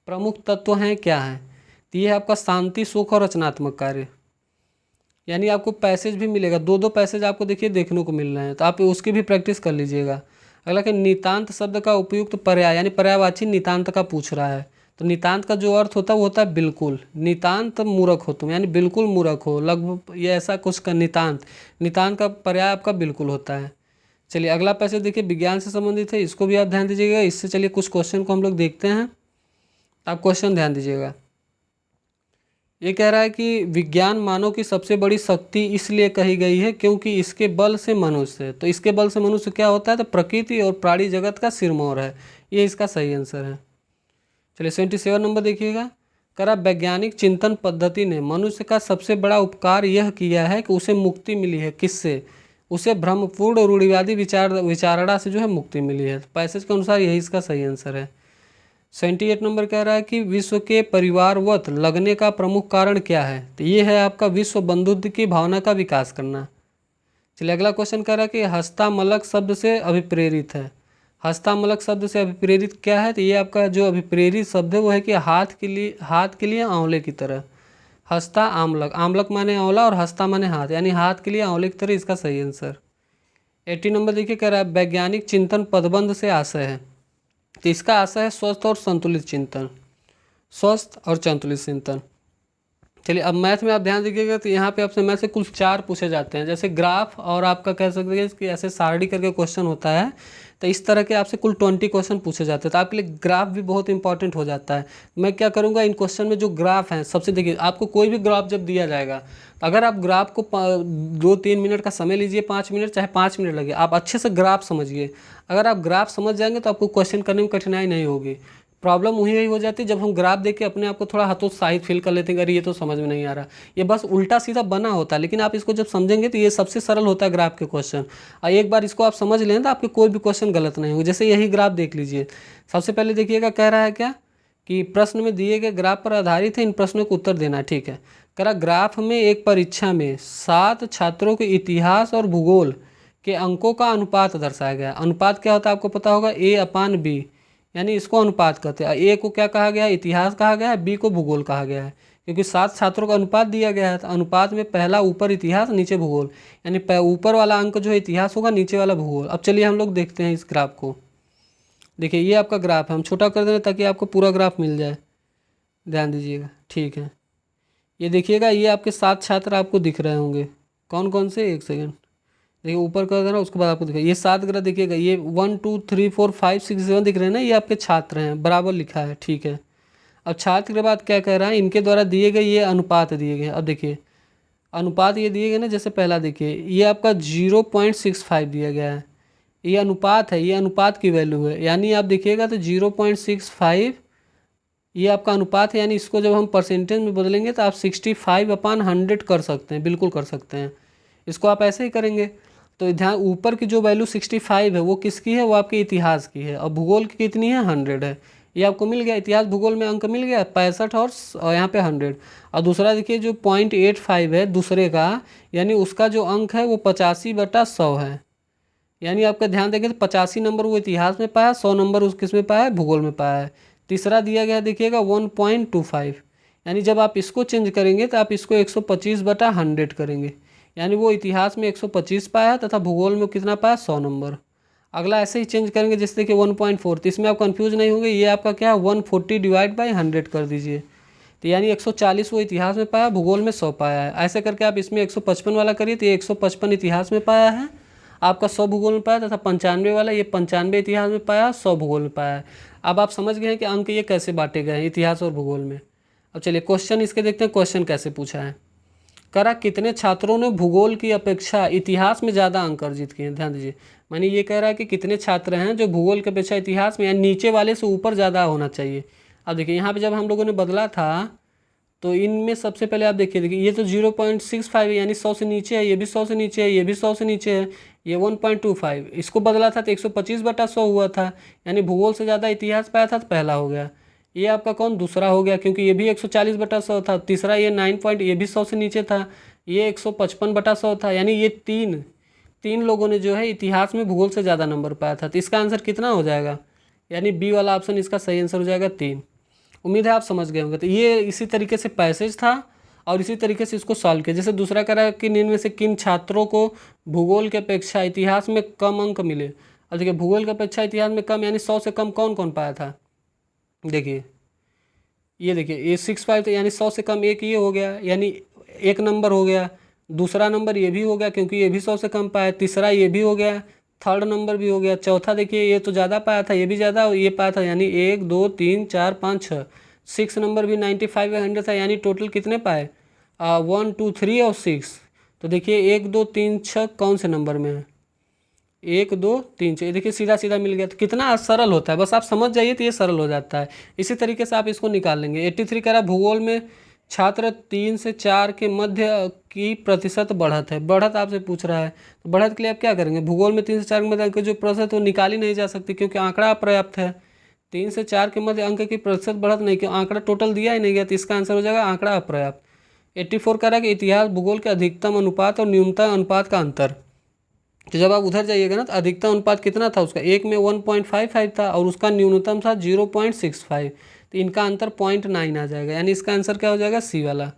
प्रमुख तत्व हैं क्या हैं, तो ये है आपका शांति, सुख और रचनात्मक कार्य। यानी आपको पैसेज भी मिलेगा, दो दो पैसेज आपको देखिए देखने को मिल रहे हैं, तो आप उसकी भी प्रैक्टिस कर लीजिएगा। अगला कि नितांत शब्द का उपयुक्त पर्याय, यानी पर्यायवाची नितांत का पूछ रहा है। तो नितांत का जो अर्थ होता है वो होता है बिल्कुल। नितांत मूर्ख हो तुम, यानी बिल्कुल मूर्ख हो, लगभग ये ऐसा कुछ का नितांत। नितांत का पर्याय आपका बिल्कुल होता है। चलिए अगला पैसेज देखिए, विज्ञान से संबंधित है, इसको भी आप ध्यान दीजिएगा। इससे चलिए कुछ क्वेश्चन को हम लोग देखते हैं, आप क्वेश्चन ध्यान दीजिएगा। ये कह रहा है कि विज्ञान मानव की सबसे बड़ी शक्ति इसलिए कही गई है क्योंकि इसके बल से मनुष्य, तो इसके बल से मनुष्य क्या होता है, तो प्रकृति और प्राणी जगत का सिरमौर है। ये इसका सही आंसर है। चलिए 77 नंबर देखिएगा, कह रहा वैज्ञानिक चिंतन पद्धति ने मनुष्य का सबसे बड़ा उपकार यह किया है कि उसे मुक्ति मिली है। किससे, उसे भ्रमपूर्ण रूढ़िवादी विचारणा से जो है मुक्ति मिली है। पैसेज के अनुसार यही इसका सही आंसर है। 78 नंबर कह रहा है कि विश्व के परिवारवत लगने का प्रमुख कारण क्या है, तो ये है आपका विश्व बंधुत्व की भावना का विकास करना। चलिए अगला क्वेश्चन कह रहा है कि हस्तामलक शब्द से अभिप्रेरित है। हस्तामलक शब्द से अभिप्रेरित क्या है, तो ये आपका जो अभिप्रेरित शब्द है वो है कि हाथ के लिए आंवले की तरह। हस्ता आमलक, आमलक माने आंवला और हस्ता माने हाथ, यानी हाथ के लिए आंवले की तरह, इसका सही आंसर। 80 नंबर देखिए, कह रहा है वैज्ञानिक चिंतन पदबंध से आशय है, तो इसका आशय है स्वस्थ और संतुलित चिंतन, स्वस्थ और संतुलित चिंतन। चलिए अब मैथ में आप ध्यान दीजिएगा, तो यहाँ पे आपसे मैथ से कुल 4 पूछे जाते हैं, जैसे ग्राफ और आपका कह सकते हैं कि ऐसे सारणी करके क्वेश्चन होता है, तो इस तरह के आपसे कुल 20 क्वेश्चन पूछे जाते हैं। तो आपके लिए ग्राफ भी बहुत इंपॉर्टेंट हो जाता है। मैं क्या करूँगा, इन क्वेश्चन में जो ग्राफ हैं सबसे देखिए, आपको कोई भी ग्राफ जब दिया जाएगा, अगर आप ग्राफ को 2-3 मिनट का समय लीजिए, 5 मिनट चाहे 5 मिनट लगे, आप अच्छे से ग्राफ समझिए। अगर आप ग्राफ समझ जाएंगे तो आपको क्वेश्चन करने में कठिनाई नहीं होगी। प्रॉब्लम वही हो जाती है जब हम ग्राफ देख के अपने आप को थोड़ा हतोत्साहित फील कर लेते हैं, अरे ये तो समझ में नहीं आ रहा, ये बस उल्टा सीधा बना होता है। लेकिन आप इसको जब समझेंगे तो ये सबसे सरल होता है ग्राफ के क्वेश्चन, और एक बार इसको आप समझ लें तो आपके कोई भी क्वेश्चन गलत नहीं होगा। जैसे यही ग्राफ देख लीजिए, सबसे पहले देखिएगा कह रहा है क्या कि प्रश्न में दिए गए ग्राफ पर आधारित है इन प्रश्नों को उत्तर देना है। ठीक है, कह रहा ग्राफ में एक परीक्षा में 7 छात्रों के इतिहास और भूगोल के अंकों का अनुपात दर्शाया गया। अनुपात क्या होता है आपको पता होगा, A/B, यानी इसको अनुपात कहते हैं। ए को क्या कहा गया है, इतिहास कहा गया है, बी को भूगोल कहा गया है, क्योंकि 7 छात्रों का अनुपात दिया गया है। तो अनुपात में पहला ऊपर इतिहास नीचे भूगोल, यानी ऊपर वाला अंक जो है इतिहास होगा, नीचे वाला भूगोल। अब चलिए हम लोग देखते हैं इस ग्राफ को। देखिए ये आपका ग्राफ है, हम छोटा कर दें ताकि आपको पूरा ग्राफ मिल जाए, ध्यान दीजिएगा। ठीक है, ये देखिएगा, ये आपके 7 छात्र आपको दिख रहे होंगे, कौन कौन से, एक सेकेंड, देखिए ऊपर कर देना, उसके बाद आपको दिखेगा ये 7 ग्रह देखिएगा, ये 1 2 3 4 5 6 7 दिख रहे हैं ना, ये आपके छात्र हैं, बराबर लिखा है। ठीक है, अब छात्र के बाद क्या कह रहा है, इनके द्वारा दिए गए ये अनुपात दिए गए। अब देखिए अनुपात ये दिए गए ना, जैसे पहला देखिए ये आपका 0.65 दिया गया है, ये अनुपात है, ये अनुपात की वैल्यू है, यानी आप देखिएगा तो 0.65 ये आपका अनुपात है, यानी इसको जब हम परसेंटेज में बदलेंगे तो आप 65/100 कर सकते हैं, बिल्कुल कर सकते हैं। इसको आप ऐसे ही करेंगे तो ध्यान, ऊपर की जो वैल्यू 65 है वो किसकी है, वो आपके इतिहास की है, और भूगोल की कितनी है, 100 है। ये आपको मिल गया, इतिहास भूगोल में अंक मिल गया 65 और यहाँ पे 100। और दूसरा देखिए जो 0.85 है दूसरे का, यानी उसका जो अंक है वो 85/100 है, यानी आपका ध्यान देंगे तो 85 नंबर वो इतिहास में पाया, 100 नंबर उस किस में पाया, भूगोल में पाया है। तीसरा दिया गया देखिएगा 1.25, यानी जब आप इसको चेंज करेंगे तो आप इसको 125/100 करेंगे, यानी वो इतिहास में 125 पाया तथा भूगोल में कितना पाया, 100 नंबर। अगला ऐसे ही चेंज करेंगे, जैसे देखिए 1.4, तो इसमें आप कंफ्यूज नहीं होंगे, ये आपका क्या है 140/100 कर दीजिए, तो यानी 140 वो इतिहास में पाया, भूगोल में 100 पाया है। ऐसे करके आप इसमें 155 वाला करिए, तो ये 155 इतिहास में पाया है, आपका 100 भूगोल में पाया, तथा 95 वाला ये 95 इतिहास में पाया, 100 भूगोल में पाया है। अब आप समझ गए हैं कि अंक ये कैसे बांटे गए हैं इतिहास और भूगोल में। अब चलिए क्वेश्चन इसके देखते हैं, क्वेश्चन कैसे पूछा है। करा कितने छात्रों ने भूगोल की अपेक्षा इतिहास में ज़्यादा अंक अर्जित किए। ध्यान दीजिए, माने ये कह रहा है कि कितने छात्र हैं जो भूगोल की अपेक्षा इतिहास में, यानी नीचे वाले से ऊपर ज़्यादा होना चाहिए। अब देखिए यहाँ पे जब हम लोगों ने बदला था तो इनमें सबसे पहले आप देखिए ये तो 0.65 है, यानी 100 से नीचे है, ये भी 100 से नीचे है, ये भी 100 से नीचे है, ये 1.25। इसको बदला था तो 125/100 हुआ था, यानी भूगोल से ज़्यादा इतिहास पाया था तो पहला हो गया। ये आपका कौन दूसरा हो गया, क्योंकि ये भी 140/100 था। तीसरा ये 9 पॉइंट, ये भी 100 से नीचे था, ये 155/100 था, यानी ये तीन लोगों ने जो है इतिहास में भूगोल से ज़्यादा नंबर पाया था। तो इसका आंसर कितना हो जाएगा, यानी बी वाला ऑप्शन इसका सही आंसर हो जाएगा 3। उम्मीद है आप समझ गए होंगे। तो ये इसी तरीके से पैसेज था और इसी तरीके से इसको सॉल्व किया। जैसे दूसरा कह रहा है कि इनमें से किन छात्रों को भूगोल के अपेक्षा इतिहास में कम अंक मिले। और देखिए भूगोल की अपेक्षा इतिहास में कम, यानी 100 से कम कौन कौन पाया था। देखिए ये देखिए ये 65 यानी 100 से कम एक ये हो गया, यानी एक नंबर हो गया। दूसरा नंबर ये भी हो गया क्योंकि ये भी 100 से कम पाया। तीसरा ये भी हो गया, थर्ड नंबर भी हो गया। चौथा देखिए ये तो ज़्यादा पाया था, ये भी ज़्यादा ये पाया था, यानी 1 2 3 4 5 6। 6 नंबर भी 95 या 100 था, यानी टोटल कितने पाए 1 2 3 और 6। तो देखिए 1 2 3 6 कौन से नंबर में है, 1 2 3 6। देखिए सीधा सीधा मिल गया। तो कितना सरल होता है, बस आप समझ जाइए तो ये सरल हो जाता है। इसी तरीके से आप इसको निकाल लेंगे। 83 कह रहा भूगोल में छात्र 3 से 4 के मध्य की प्रतिशत बढ़त है। बढ़त आपसे पूछ रहा है, तो बढ़त के लिए आप क्या करेंगे, भूगोल में 3 से 4 के मध्य अंक जो प्रतिशत वो निकाली नहीं जा सकती क्योंकि आंकड़ा अपर्याप्त है। 3 से 4 के मध्य अंक की प्रतिशत बढ़त नहीं, क्यों आंकड़ा टोटल दिया ही नहीं गया, तो इसका आंसर हो जाएगा आंकड़ा अपर्याप्त। 84 कह रहा है कि इतिहास भूगोल के अधिकतम अनुपात और न्यूनतम अनुपात का अंतर। तो जब आप उधर जाइएगा ना तो अधिकतम अनुपात कितना था उसका, एक में 1.55 था और उसका न्यूनतम था 0.65। तो इनका अंतर 0.9 आ जाएगा, यानी इसका आंसर क्या हो जाएगा, सी वाला।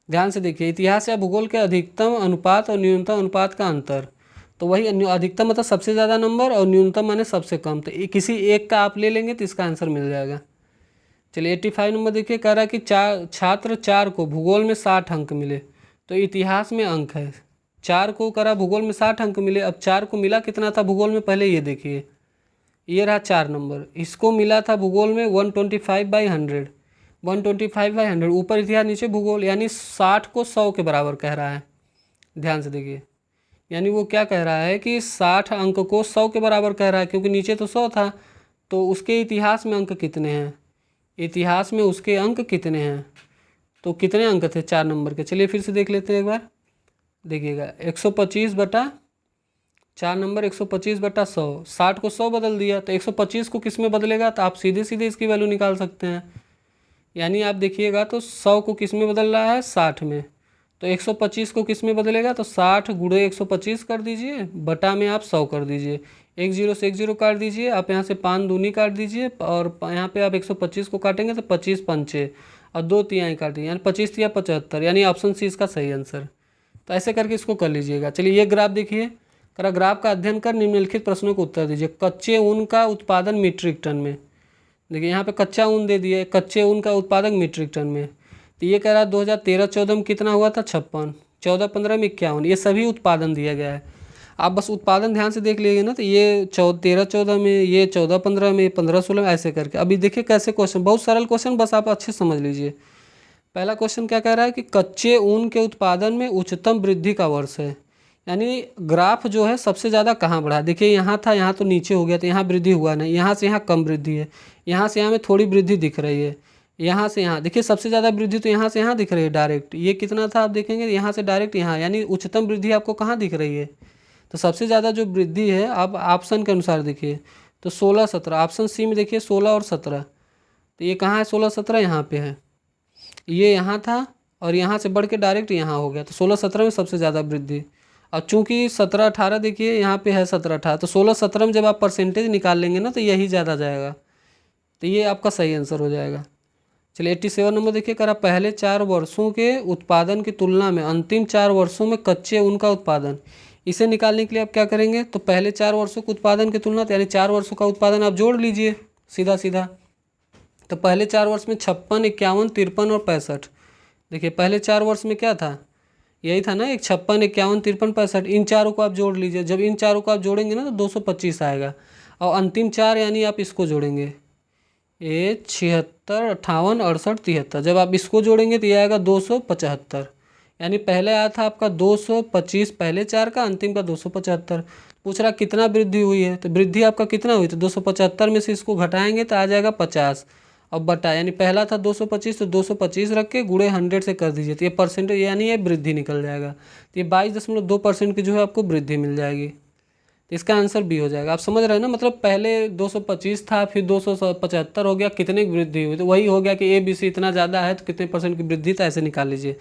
ध्यान से देखिए, इतिहास या भूगोल के अधिकतम अनुपात और न्यूनतम अनुपात का अंतर। तो वही अधिकतम मतलब सबसे ज़्यादा नंबर और न्यूनतम माने सबसे कम। तो किसी एक का आप ले लेंगे तो इसका आंसर मिल जाएगा। चलिए 85 नंबर देखिए, कह रहा है कि छात्र 4 को भूगोल में 60 अंक मिले। तो इतिहास में अंक है 4 को, करा भूगोल में 60 अंक मिले। अब 4 को मिला कितना था भूगोल में, पहले ये देखिए, ये रहा 4 नंबर, इसको मिला था भूगोल में 125/100। 125/100 ऊपर इतिहास नीचे भूगोल, यानी 60 को 100 के बराबर कह रहा है। ध्यान से देखिए, यानी वो क्या कह रहा है कि 60 अंक को 100 के बराबर कह रहा है, क्योंकि नीचे तो 100 था। तो उसके इतिहास में अंक कितने हैं, इतिहास में उसके अंक कितने हैं, तो कितने अंक थे 4 नंबर के। चलिए फिर से देख लेते हैं एक बार। देखिएगा 125/4 नंबर 125/100। 60 को 100 बदल दिया, तो 125 को किस में बदलेगा, तो आप सीधे सीधे इसकी वैल्यू निकाल सकते हैं। यानी आप देखिएगा तो 100 को किस में बदल रहा है, 60 में। तो 125 को किस में बदलेगा, तो 60 गुणे 125 कर दीजिए, बटा में आप 100 कर दीजिए। 1 0 से 1 0 काट दीजिए, आप यहाँ से 5 दूनी काट दीजिए, और यहाँ पे आप 125 को काटेंगे तो 25 पंचे और 2 तिहाई काट दीजिए, यानी 25 तिया 75, यानी ऑप्शन सी इसका सही आंसर। तो ऐसे करके इसको कर लीजिएगा। चलिए ये ग्राफ देखिए, करा ग्राफ का अध्ययन कर निम्नलिखित प्रश्नों को उत्तर दीजिए। कच्चे ऊन का उत्पादन मीट्रिक टन में। देखिए यहाँ पे कच्चा ऊन दे दिए, कच्चे ऊन का उत्पादन मीट्रिक टन में। तो ये कह रहा है 2013-14 में कितना हुआ था, 56। 14-15 में 51। ये सभी उत्पादन दिया गया है। आप बस उत्पादन ध्यान से देख लीजिए ना, तो ये 13-14 में, ये 14-15 में, 15-16 में, ऐसे करके। अभी देखिए कैसे क्वेश्चन, बहुत सरल क्वेश्चन, बस आप अच्छे समझ लीजिए। पहला क्वेश्चन क्या कह रहा है कि कच्चे ऊन के उत्पादन में उच्चतम वृद्धि का वर्ष है। यानी ग्राफ जो है सबसे ज़्यादा कहाँ बढ़ा। देखिए यहाँ था, यहाँ तो नीचे हो गया, तो यहाँ वृद्धि हुआ नहीं, यहाँ से यहाँ कम वृद्धि है, यहाँ से यहाँ में थोड़ी वृद्धि दिख रही है, यहाँ से यहाँ देखिए सबसे ज़्यादा वृद्धि तो यहाँ से यहाँ दिख रही है डायरेक्ट। ये कितना था आप देखेंगे, यहाँ से डायरेक्ट यहाँ, यानी उच्चतम वृद्धि आपको कहाँ दिख रही है। तो सबसे ज़्यादा जो वृद्धि है आप ऑप्शन के अनुसार देखिए, तो 16-17, ऑप्शन सी में देखिए 16 और 17। तो ये कहाँ है, 16-17 यहाँ पे है, ये यहाँ था और यहाँ से बढ़ के डायरेक्ट यहाँ हो गया। तो 16-17 में सबसे ज़्यादा वृद्धि। अब चूँकि 17-18 देखिए यहाँ पे है 17-18, तो 16-17 में जब आप परसेंटेज निकाल लेंगे ना तो यही ज़्यादा जाएगा। तो ये आपका सही आंसर हो जाएगा। चलिए 87 नंबर देखिए, करा पहले 4 वर्षों के उत्पादन की तुलना में अंतिम 4 वर्षों में कच्चे ऊन का उत्पादन। इसे निकालने के लिए आप क्या करेंगे, तो पहले 4 वर्षों के उत्पादन की तुलना, यानी 4 वर्षों का उत्पादन आप जोड़ लीजिए सीधा सीधा। तो पहले 4 वर्ष में 56, 51, 53 और 65। देखिए पहले 4 वर्ष में क्या था, यही था ना, एक 56, 51, 53, 65। इन चारों को आप जोड़ लीजिए। जब इन चारों को आप जोड़ेंगे ना तो 225 आएगा। और अंतिम 4 यानी आप इसको जोड़ेंगे, ये 76, 58, 68, 73, जब आप इसको जोड़ेंगे तो ये आएगा 275। यानी पहले आया था आपका 225 पहले चार का, अंतिम का 275। पूछ रहा कितना वृद्धि हुई है, तो वृद्धि आपका कितना हुई, तो 275 में से इसको घटाएंगे तो आ जाएगा 50। अब बटा, यानी पहला था 225 तो 225 रख के गुणे 100 से कर दीजिए, तो ये परसेंटेज यानी ये वृद्धि निकल जाएगा। तो ये 22.2% की जो है आपको वृद्धि मिल जाएगी। तो इसका आंसर बी हो जाएगा। आप समझ रहे हैं ना, मतलब पहले 225 था, फिर 275 हो गया, कितने की वृद्धि हुई, तो वही हो गया कि ABC इतना ज़्यादा है तो कितने परसेंट की वृद्धि, तो ऐसे निकाल लीजिए।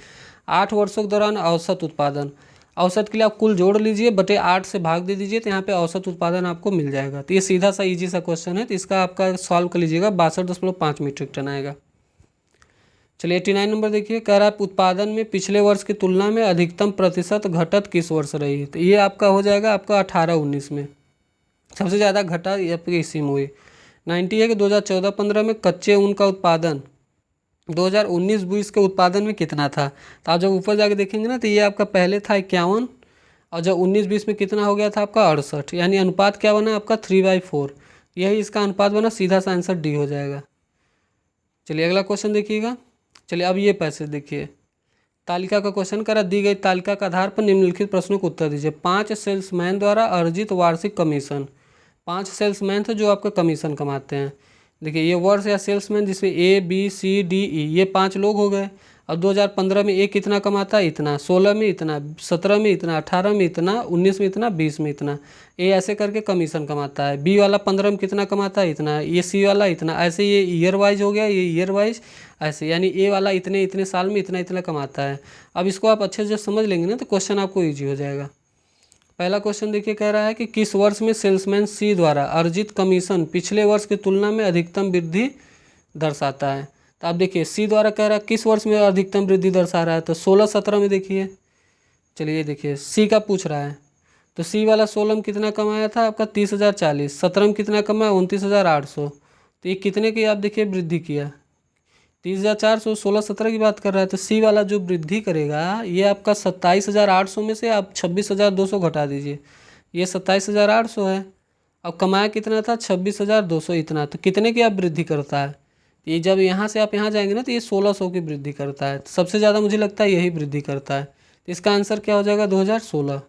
8 वर्षों के दौरान औसत उत्पादन, औसत के लिए आप कुल जोड़ लीजिए, बटे 8 से भाग दे दीजिए, तो यहाँ पे औसत उत्पादन आपको मिल जाएगा। तो ये सीधा सा इजी सा क्वेश्चन है, तो इसका आपका सॉल्व कर लीजिएगा, 62.5 मीट्रिक टन आएगा। चलिए 89 नंबर देखिए, कह रहा है उत्पादन में पिछले वर्ष की तुलना में अधिकतम प्रतिशत घटत किस वर्ष रही है, तो ये आपका हो जाएगा आपका 18-19 में सबसे ज़्यादा घटा आपकी इसी में हुई। 90 है कि 2014-15 में कच्चे ऊन का उत्पादन 2019-20 के उत्पादन में कितना था, तो आप जब ऊपर जाके देखेंगे ना तो ये आपका पहले था 51, और जब 19-20 में कितना हो गया था आपका 68, यानी अनुपात क्या बना आपका 3/4, यही इसका अनुपात बना, सीधा सा आंसर डी हो जाएगा। चलिए अगला क्वेश्चन देखिएगा। चलिए अब ये पैसे देखिए, तालिका का क्वेश्चन करा, दी गई तालिका के आधार पर निम्नलिखित प्रश्नों को उत्तर दीजिए। 5 सेल्समैन द्वारा अर्जित वार्षिक कमीशन, 5 सेल्समैन थे जो आपका कमीशन कमाते हैं। देखिए ये वर्ष या सेल्समैन जिसमें ABCDE ये 5 लोग हो गए। अब 2015 में ए कितना कमाता है, इतना, 16 में इतना, 17 में इतना, 18 में इतना, 19 में इतना, 20 में इतना, ए ऐसे करके कमीशन कमाता है। बी वाला 15 में कितना कमाता है, इतना, ये सी वाला इतना, ऐसे ये ईयर वाइज हो गया, ये ईयर वाइज ऐसे, यानी ए वाला इतने इतने साल में इतना इतना कमाता है। अब इसको आप अच्छे से समझ लेंगे ना तो क्वेश्चन आपको ईजी हो जाएगा। पहला क्वेश्चन देखिए, कह रहा है कि किस वर्ष में सेल्समैन सी द्वारा अर्जित कमीशन पिछले वर्ष की तुलना में अधिकतम वृद्धि दर्शाता है। तो आप देखिए सी द्वारा कह रहा है किस वर्ष में अधिकतम वृद्धि दर्शा रहा है, तो 16-17 में देखिए। चलिए देखिए सी का पूछ रहा है, तो सी वाला 16 में कितना कमाया था आपका 30,040, 17 में कितना कमाया 29,800, तो ये कितने की आप देखिए वृद्धि किया, 30,400, 16-17 की बात कर रहा है। तो सी वाला जो वृद्धि करेगा ये आपका 27,800 में से आप 26,200 घटा दीजिए, ये 27,800 है। अब कमाया कितना था 26,200 इतना, तो कितने की आप वृद्धि करता है, ये जब यहाँ से आप यहाँ जाएंगे ना तो ये 1600 की वृद्धि करता है। तो सबसे ज़्यादा मुझे लगता है यही वृद्धि करता है। तो इसका आंसर क्या हो जाएगा 2016,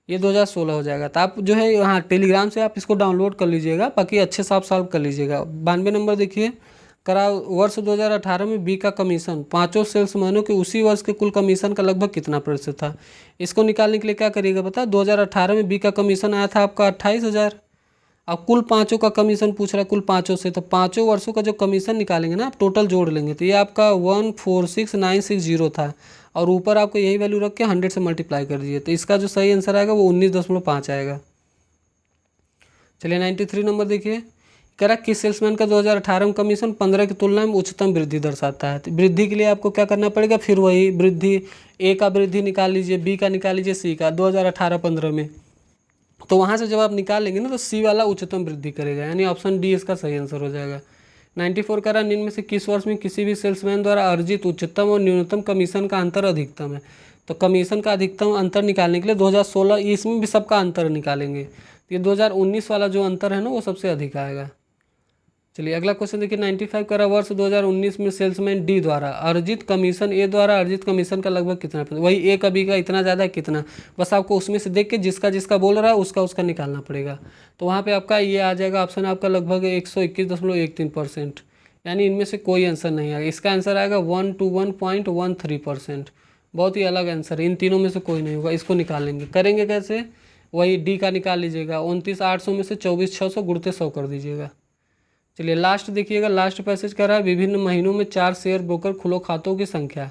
ये 2016 हो जाएगा। तो आप जो है यहाँ टेलीग्राम से आप इसको डाउनलोड कर लीजिएगा, बाकी अच्छे से आप सॉल्व कर लीजिएगा। 92 नंबर देखिए, करा वर्ष 2018 में बी का कमीशन पाँचों सेल्समैनों के उसी वर्ष के कुल कमीशन का लगभग कितना प्रतिशत था। इसको निकालने के लिए क्या करिएगा पता, 2018 में बी का कमीशन आया था आपका 28,000। अब कुल पाँचों का कमीशन पूछ रहा है, कुल पाँचों से, तो पाँचों वर्षों का जो कमीशन निकालेंगे ना आप टोटल जोड़ लेंगे तो ये आपका 146,960 था, और ऊपर आपको यही वैल्यू रख के 100 से मल्टीप्लाई कर दीजिए, तो इसका जो सही आंसर आएगा वो 19.5 आएगा। चलिए 93 नंबर देखिए, कह रहा किस सेल्समैन का 2018 में कमीशन 15 की तुलना में उच्चतम वृद्धि दर्शाता है। तो वृद्धि के लिए आपको क्या करना पड़ेगा, फिर वही वृद्धि, ए का वृद्धि निकाल लीजिए, बी का निकाल लीजिए, सी का 2018-15 में, तो वहाँ से जब आप निकाल लेंगे ना तो सी वाला उच्चतम वृद्धि करेगा, यानी ऑप्शन डी इसका सही आंसर हो जाएगा। 94 कह रहा निम्न में से किस वर्ष में किसी भी सेल्समैन द्वारा अर्जित उच्चतम और न्यूनतम कमीशन का अंतर अधिकतम है। तो कमीशन का अधिकतम अंतर निकालने के लिए 2016 इसमें भी सबका अंतर निकालेंगे, तो ये 2019 वाला जो अंतर है ना वो सबसे अधिक आएगा। चलिए अगला क्वेश्चन देखिए, 95 का वर्ष 2019 में सेल्समैन डी द्वारा अर्जित कमीशन ए द्वारा अर्जित कमीशन का लगभग कितना, वही ए का बी का इतना ज़्यादा है कितना, बस आपको उसमें से देख के जिसका जिसका बोल रहा है उसका उसका निकालना पड़ेगा। तो वहाँ पे आपका ये आ जाएगा ऑप्शन आपका लगभग 121.13%, यानी इनमें से कोई आंसर नहीं आएगा। इसका आंसर आएगा 121.13%, बहुत ही अलग आंसर है, इन तीनों में से कोई नहीं होगा। इसको निकालेंगे, करेंगे कैसे, वही डी का निकाल लीजिएगा, 29,800 में से 24,600 गुणते 100 कर दीजिएगा। चलिए लास्ट देखिएगा, लास्ट पैसेज कर रहा है विभिन्न महीनों में 4 शेयर ब्रोकर खुले खातों की संख्या।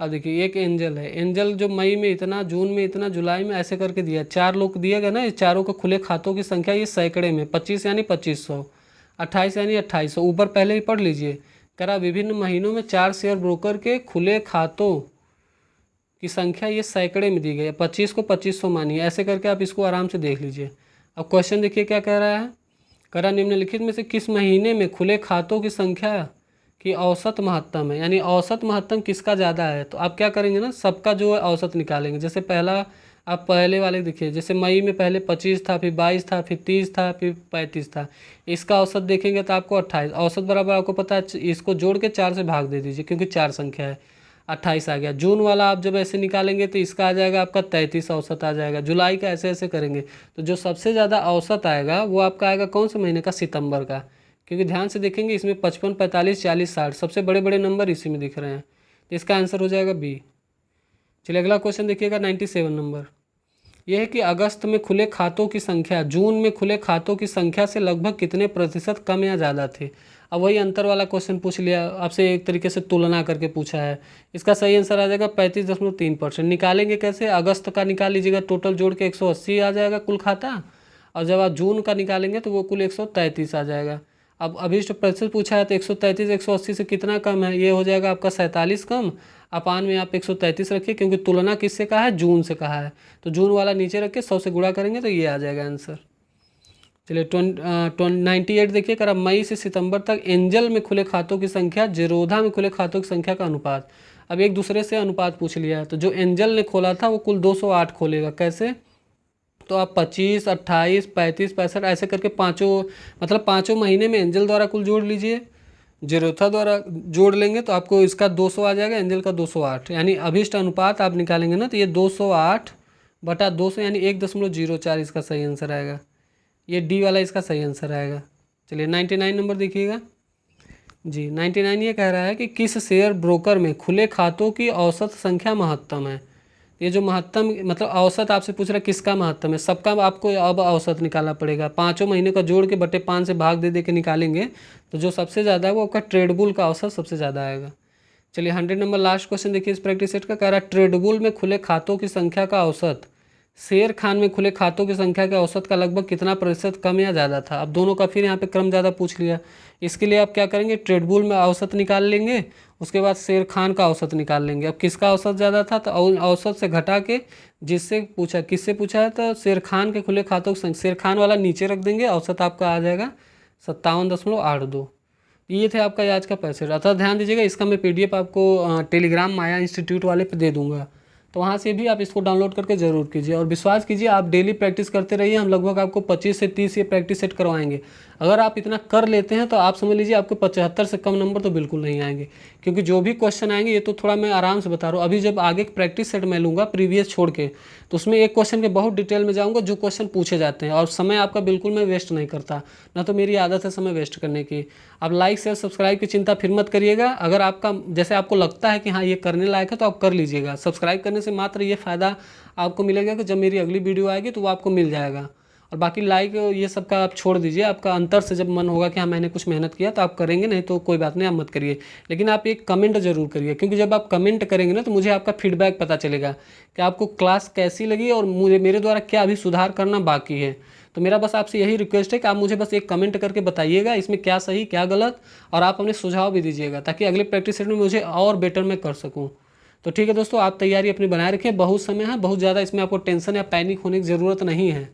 अब देखिए एक एंजल है, एंजल जो मई में इतना, जून में इतना, जुलाई में ऐसे करके दिया, 4 लोग दिए गए ना, ये चारों के खुले खातों की संख्या ये सैकड़े में, 25 यानी 2500, 28 यानी 2800, ऊपर पहले ही पढ़ लीजिए। कह रहा विभिन्न महीनों में 4 शेयर ब्रोकर के खुले खातों की संख्या ये सैकड़े में दी गई है, 25 को 2500 मानिए, ऐसे करके आप इसको आराम से देख लीजिए। अब क्वेश्चन देखिए क्या कह रहा है, करा निम्नलिखित में से किस महीने में खुले खातों की संख्या की औसत महत्तम है, यानी औसत महत्तम किसका ज़्यादा है। तो आप क्या करेंगे ना, सबका जो है औसत निकालेंगे। जैसे पहला आप पहले वाले देखिए, जैसे मई में पहले 25 था, फिर 22 था, फिर 30 था, फिर 35 था। इसका औसत देखेंगे तो आपको 28, औसत बराबर आपको पता है, इसको जोड़ के 4 से भाग दे दीजिए क्योंकि 4 संख्या है, 28 आ गया। जून वाला आप जब ऐसे निकालेंगे तो इसका आ जाएगा आपका 33 औसत आ जाएगा। जुलाई का ऐसे ऐसे करेंगे तो जो सबसे ज़्यादा औसत आएगा वो आपका आएगा कौन से महीने का, सितंबर का, क्योंकि ध्यान से देखेंगे इसमें 55, 45, 40, 60 सबसे बड़े बड़े नंबर इसी में दिख रहे हैं, तो इसका आंसर हो जाएगा बी। चलिए अगला क्वेश्चन देखिएगा 97 नंबर। यह है कि अगस्त में खुले खातों की संख्या जून में खुले खातों की संख्या से लगभग कितने प्रतिशत कम या ज़्यादा थे। अब वही अंतर वाला क्वेश्चन पूछ लिया आपसे, एक तरीके से तुलना करके पूछा है। इसका सही आंसर आ जाएगा 35.3%। निकालेंगे कैसे, अगस्त का निकाल लीजिएगा, टोटल जोड़ के 180 आ जाएगा कुल खाता, और जब आप जून का निकालेंगे तो वो कुल 133 आ जाएगा। अब अभीष्ट प्रतिशत पूछा है तो 133 180 से कितना कम है, ये हो जाएगा आपका 47 कम, अपान में आप 133 रखिए, क्योंकि तुलना किससे कहा है, जून से कहा है, तो जून वाला नीचे रख के 100 से गुणा करेंगे तो ये आ जाएगा आंसर। चलिए 98 देखिए, कर अब मई से सितंबर तक एंजल में खुले खातों की संख्या जेरोधा में खुले खातों की संख्या का अनुपात। अब एक दूसरे से अनुपात पूछ लिया है, तो जो एंजल ने खोला था वो कुल 208 खोलेगा, कैसे, तो आप 25, 28, 35, 65 ऐसे करके पाँचों, मतलब पाँचों महीने में एंजल द्वारा कुल जोड़ लीजिए, जेरोथा द्वारा जोड़ लेंगे तो आपको इसका 200 आ जाएगा, एंजल का 208, यानी अभिष्ट अनुपात आप निकालेंगे ना तो ये 208/200 यानी 1.04 इसका सही आंसर आएगा। ये डी वाला इसका सही आंसर आएगा। चलिए 99 नंबर देखिएगा जी। 99 ये कह रहा है कि किस शेयर ब्रोकर में खुले खातों की औसत संख्या महत्तम है। ये जो महत्तम मतलब औसत आपसे पूछ रहा है किसका महत्तम है, सबका आपको अब औसत निकालना पड़ेगा, पाँचों महीने का जोड़ के बटे 5 से भाग दे के निकालेंगे तो जो सबसे ज़्यादा है वो आपका ट्रेडबुल का औसत सबसे ज़्यादा आएगा। चलिए 100 नंबर लास्ट क्वेश्चन देखिए इस प्रैक्टिस सेट का, कह रहा है ट्रेडबुल में खुले खातों की संख्या का औसत शेर खान में खुले खातों की संख्या के औसत का लगभग कितना प्रतिशत कम या ज़्यादा था। अब दोनों का फिर यहाँ पे क्रम ज़्यादा पूछ लिया, इसके लिए आप क्या करेंगे, ट्रेडबुल में औसत निकाल लेंगे, उसके बाद शेर खान का औसत निकाल लेंगे। अब किसका औसत ज़्यादा था तो औसत से घटा के जिससे पूछा, किससे पूछा है तो शेर खान के खुले खातों की संख्या, शेर खान वाला नीचे रख देंगे, औसत आपका आ जाएगा 57.82। ये थे आपका आज का पैसेज। अतः ध्यान दीजिएगा, इसका मैं PDF आपको टेलीग्राम माया इंस्टीट्यूट वाले पे दे दूंगा, तो वहाँ से भी आप इसको डाउनलोड करके ज़रूर कीजिए और विश्वास कीजिए आप डेली प्रैक्टिस करते रहिए, हम लगभग आपको 25 से 30 ये प्रैक्टिस सेट करवाएंगे। अगर आप इतना कर लेते हैं तो आप समझ लीजिए आपको 75 से कम नंबर तो बिल्कुल नहीं आएंगे, क्योंकि जो भी क्वेश्चन आएंगे ये तो थोड़ा मैं आराम से बता रहा हूँ। अभी जब आगे प्रैक्टिस सेट मैं लूँगा प्रीवियस छोड़ के, तो उसमें एक क्वेश्चन के बहुत डिटेल में जाऊँगा जो क्वेश्चन पूछे जाते हैं, और समय आपका बिल्कुल मैं वेस्ट नहीं करता, ना तो मेरी आदत है समय वेस्ट करने की। आप लाइक शेयर सब्सक्राइब की चिंता फिर मत करिएगा, अगर आपका जैसे आपको लगता है कि हाँ ये करने लायक है तो आप कर लीजिएगा। सब्सक्राइब करने से मात्र ये फ़ायदा आपको मिलेगा कि जब मेरी अगली वीडियो आएगी तो वो आपको मिल जाएगा, और बाकी लाइक ये सब का आप छोड़ दीजिए, आपका अंतर से जब मन होगा कि हाँ मैंने कुछ मेहनत किया तो आप करेंगे, नहीं तो कोई बात नहीं आप मत करिए, लेकिन आप एक कमेंट जरूर करिए, क्योंकि जब आप कमेंट करेंगे ना तो मुझे आपका फीडबैक पता चलेगा कि आपको क्लास कैसी लगी और मुझे मेरे द्वारा क्या अभी सुधार करना बाकी है। तो मेरा बस आपसे यही रिक्वेस्ट है कि आप मुझे बस एक कमेंट करके बताइएगा इसमें क्या सही क्या गलत, और आप अपने सुझाव भी दीजिएगा ताकि अगले प्रैक्टिस सेट में मुझे और बेटर मैं कर सकूँ। तो ठीक है दोस्तों, आप तैयारी अपनी बनाए रखिए, बहुत समय है, बहुत ज़्यादा इसमें आपको टेंशन या पैनिक होने की ज़रूरत नहीं है।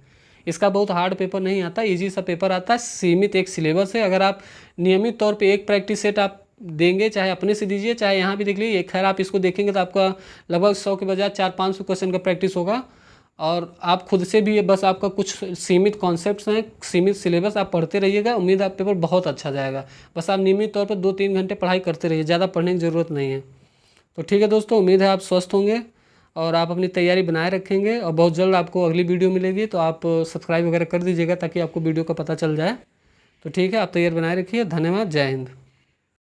इसका बहुत हार्ड पेपर नहीं आता, इजी सा पेपर आता है, सीमित एक सिलेबस है। अगर आप नियमित तौर पे एक प्रैक्टिस सेट आप देंगे, चाहे अपने से दीजिए चाहे यहाँ भी देख लीजिए, खैर आप इसको देखेंगे तो आपका लगभग 100 के बजाय 400-500 क्वेश्चन का प्रैक्टिस होगा, और आप खुद से भी बस आपका कुछ सीमित कॉन्सेप्ट्स हैं, सीमित सिलेबस आप पढ़ते रहिएगा, उम्मीद है आप पेपर बहुत अच्छा जाएगा। बस आप नियमित तौर पर 2-3 घंटे पढ़ाई करते रहिए, ज़्यादा पढ़ने की ज़रूरत नहीं है। तो ठीक है दोस्तों, उम्मीद है आप स्वस्थ होंगे और आप अपनी तैयारी बनाए रखेंगे, और बहुत जल्द आपको अगली वीडियो मिलेगी, तो आप सब्सक्राइब वगैरह कर दीजिएगा ताकि आपको वीडियो का पता चल जाए। तो ठीक है, आप तैयारी बनाए रखिए। धन्यवाद, जय हिंद।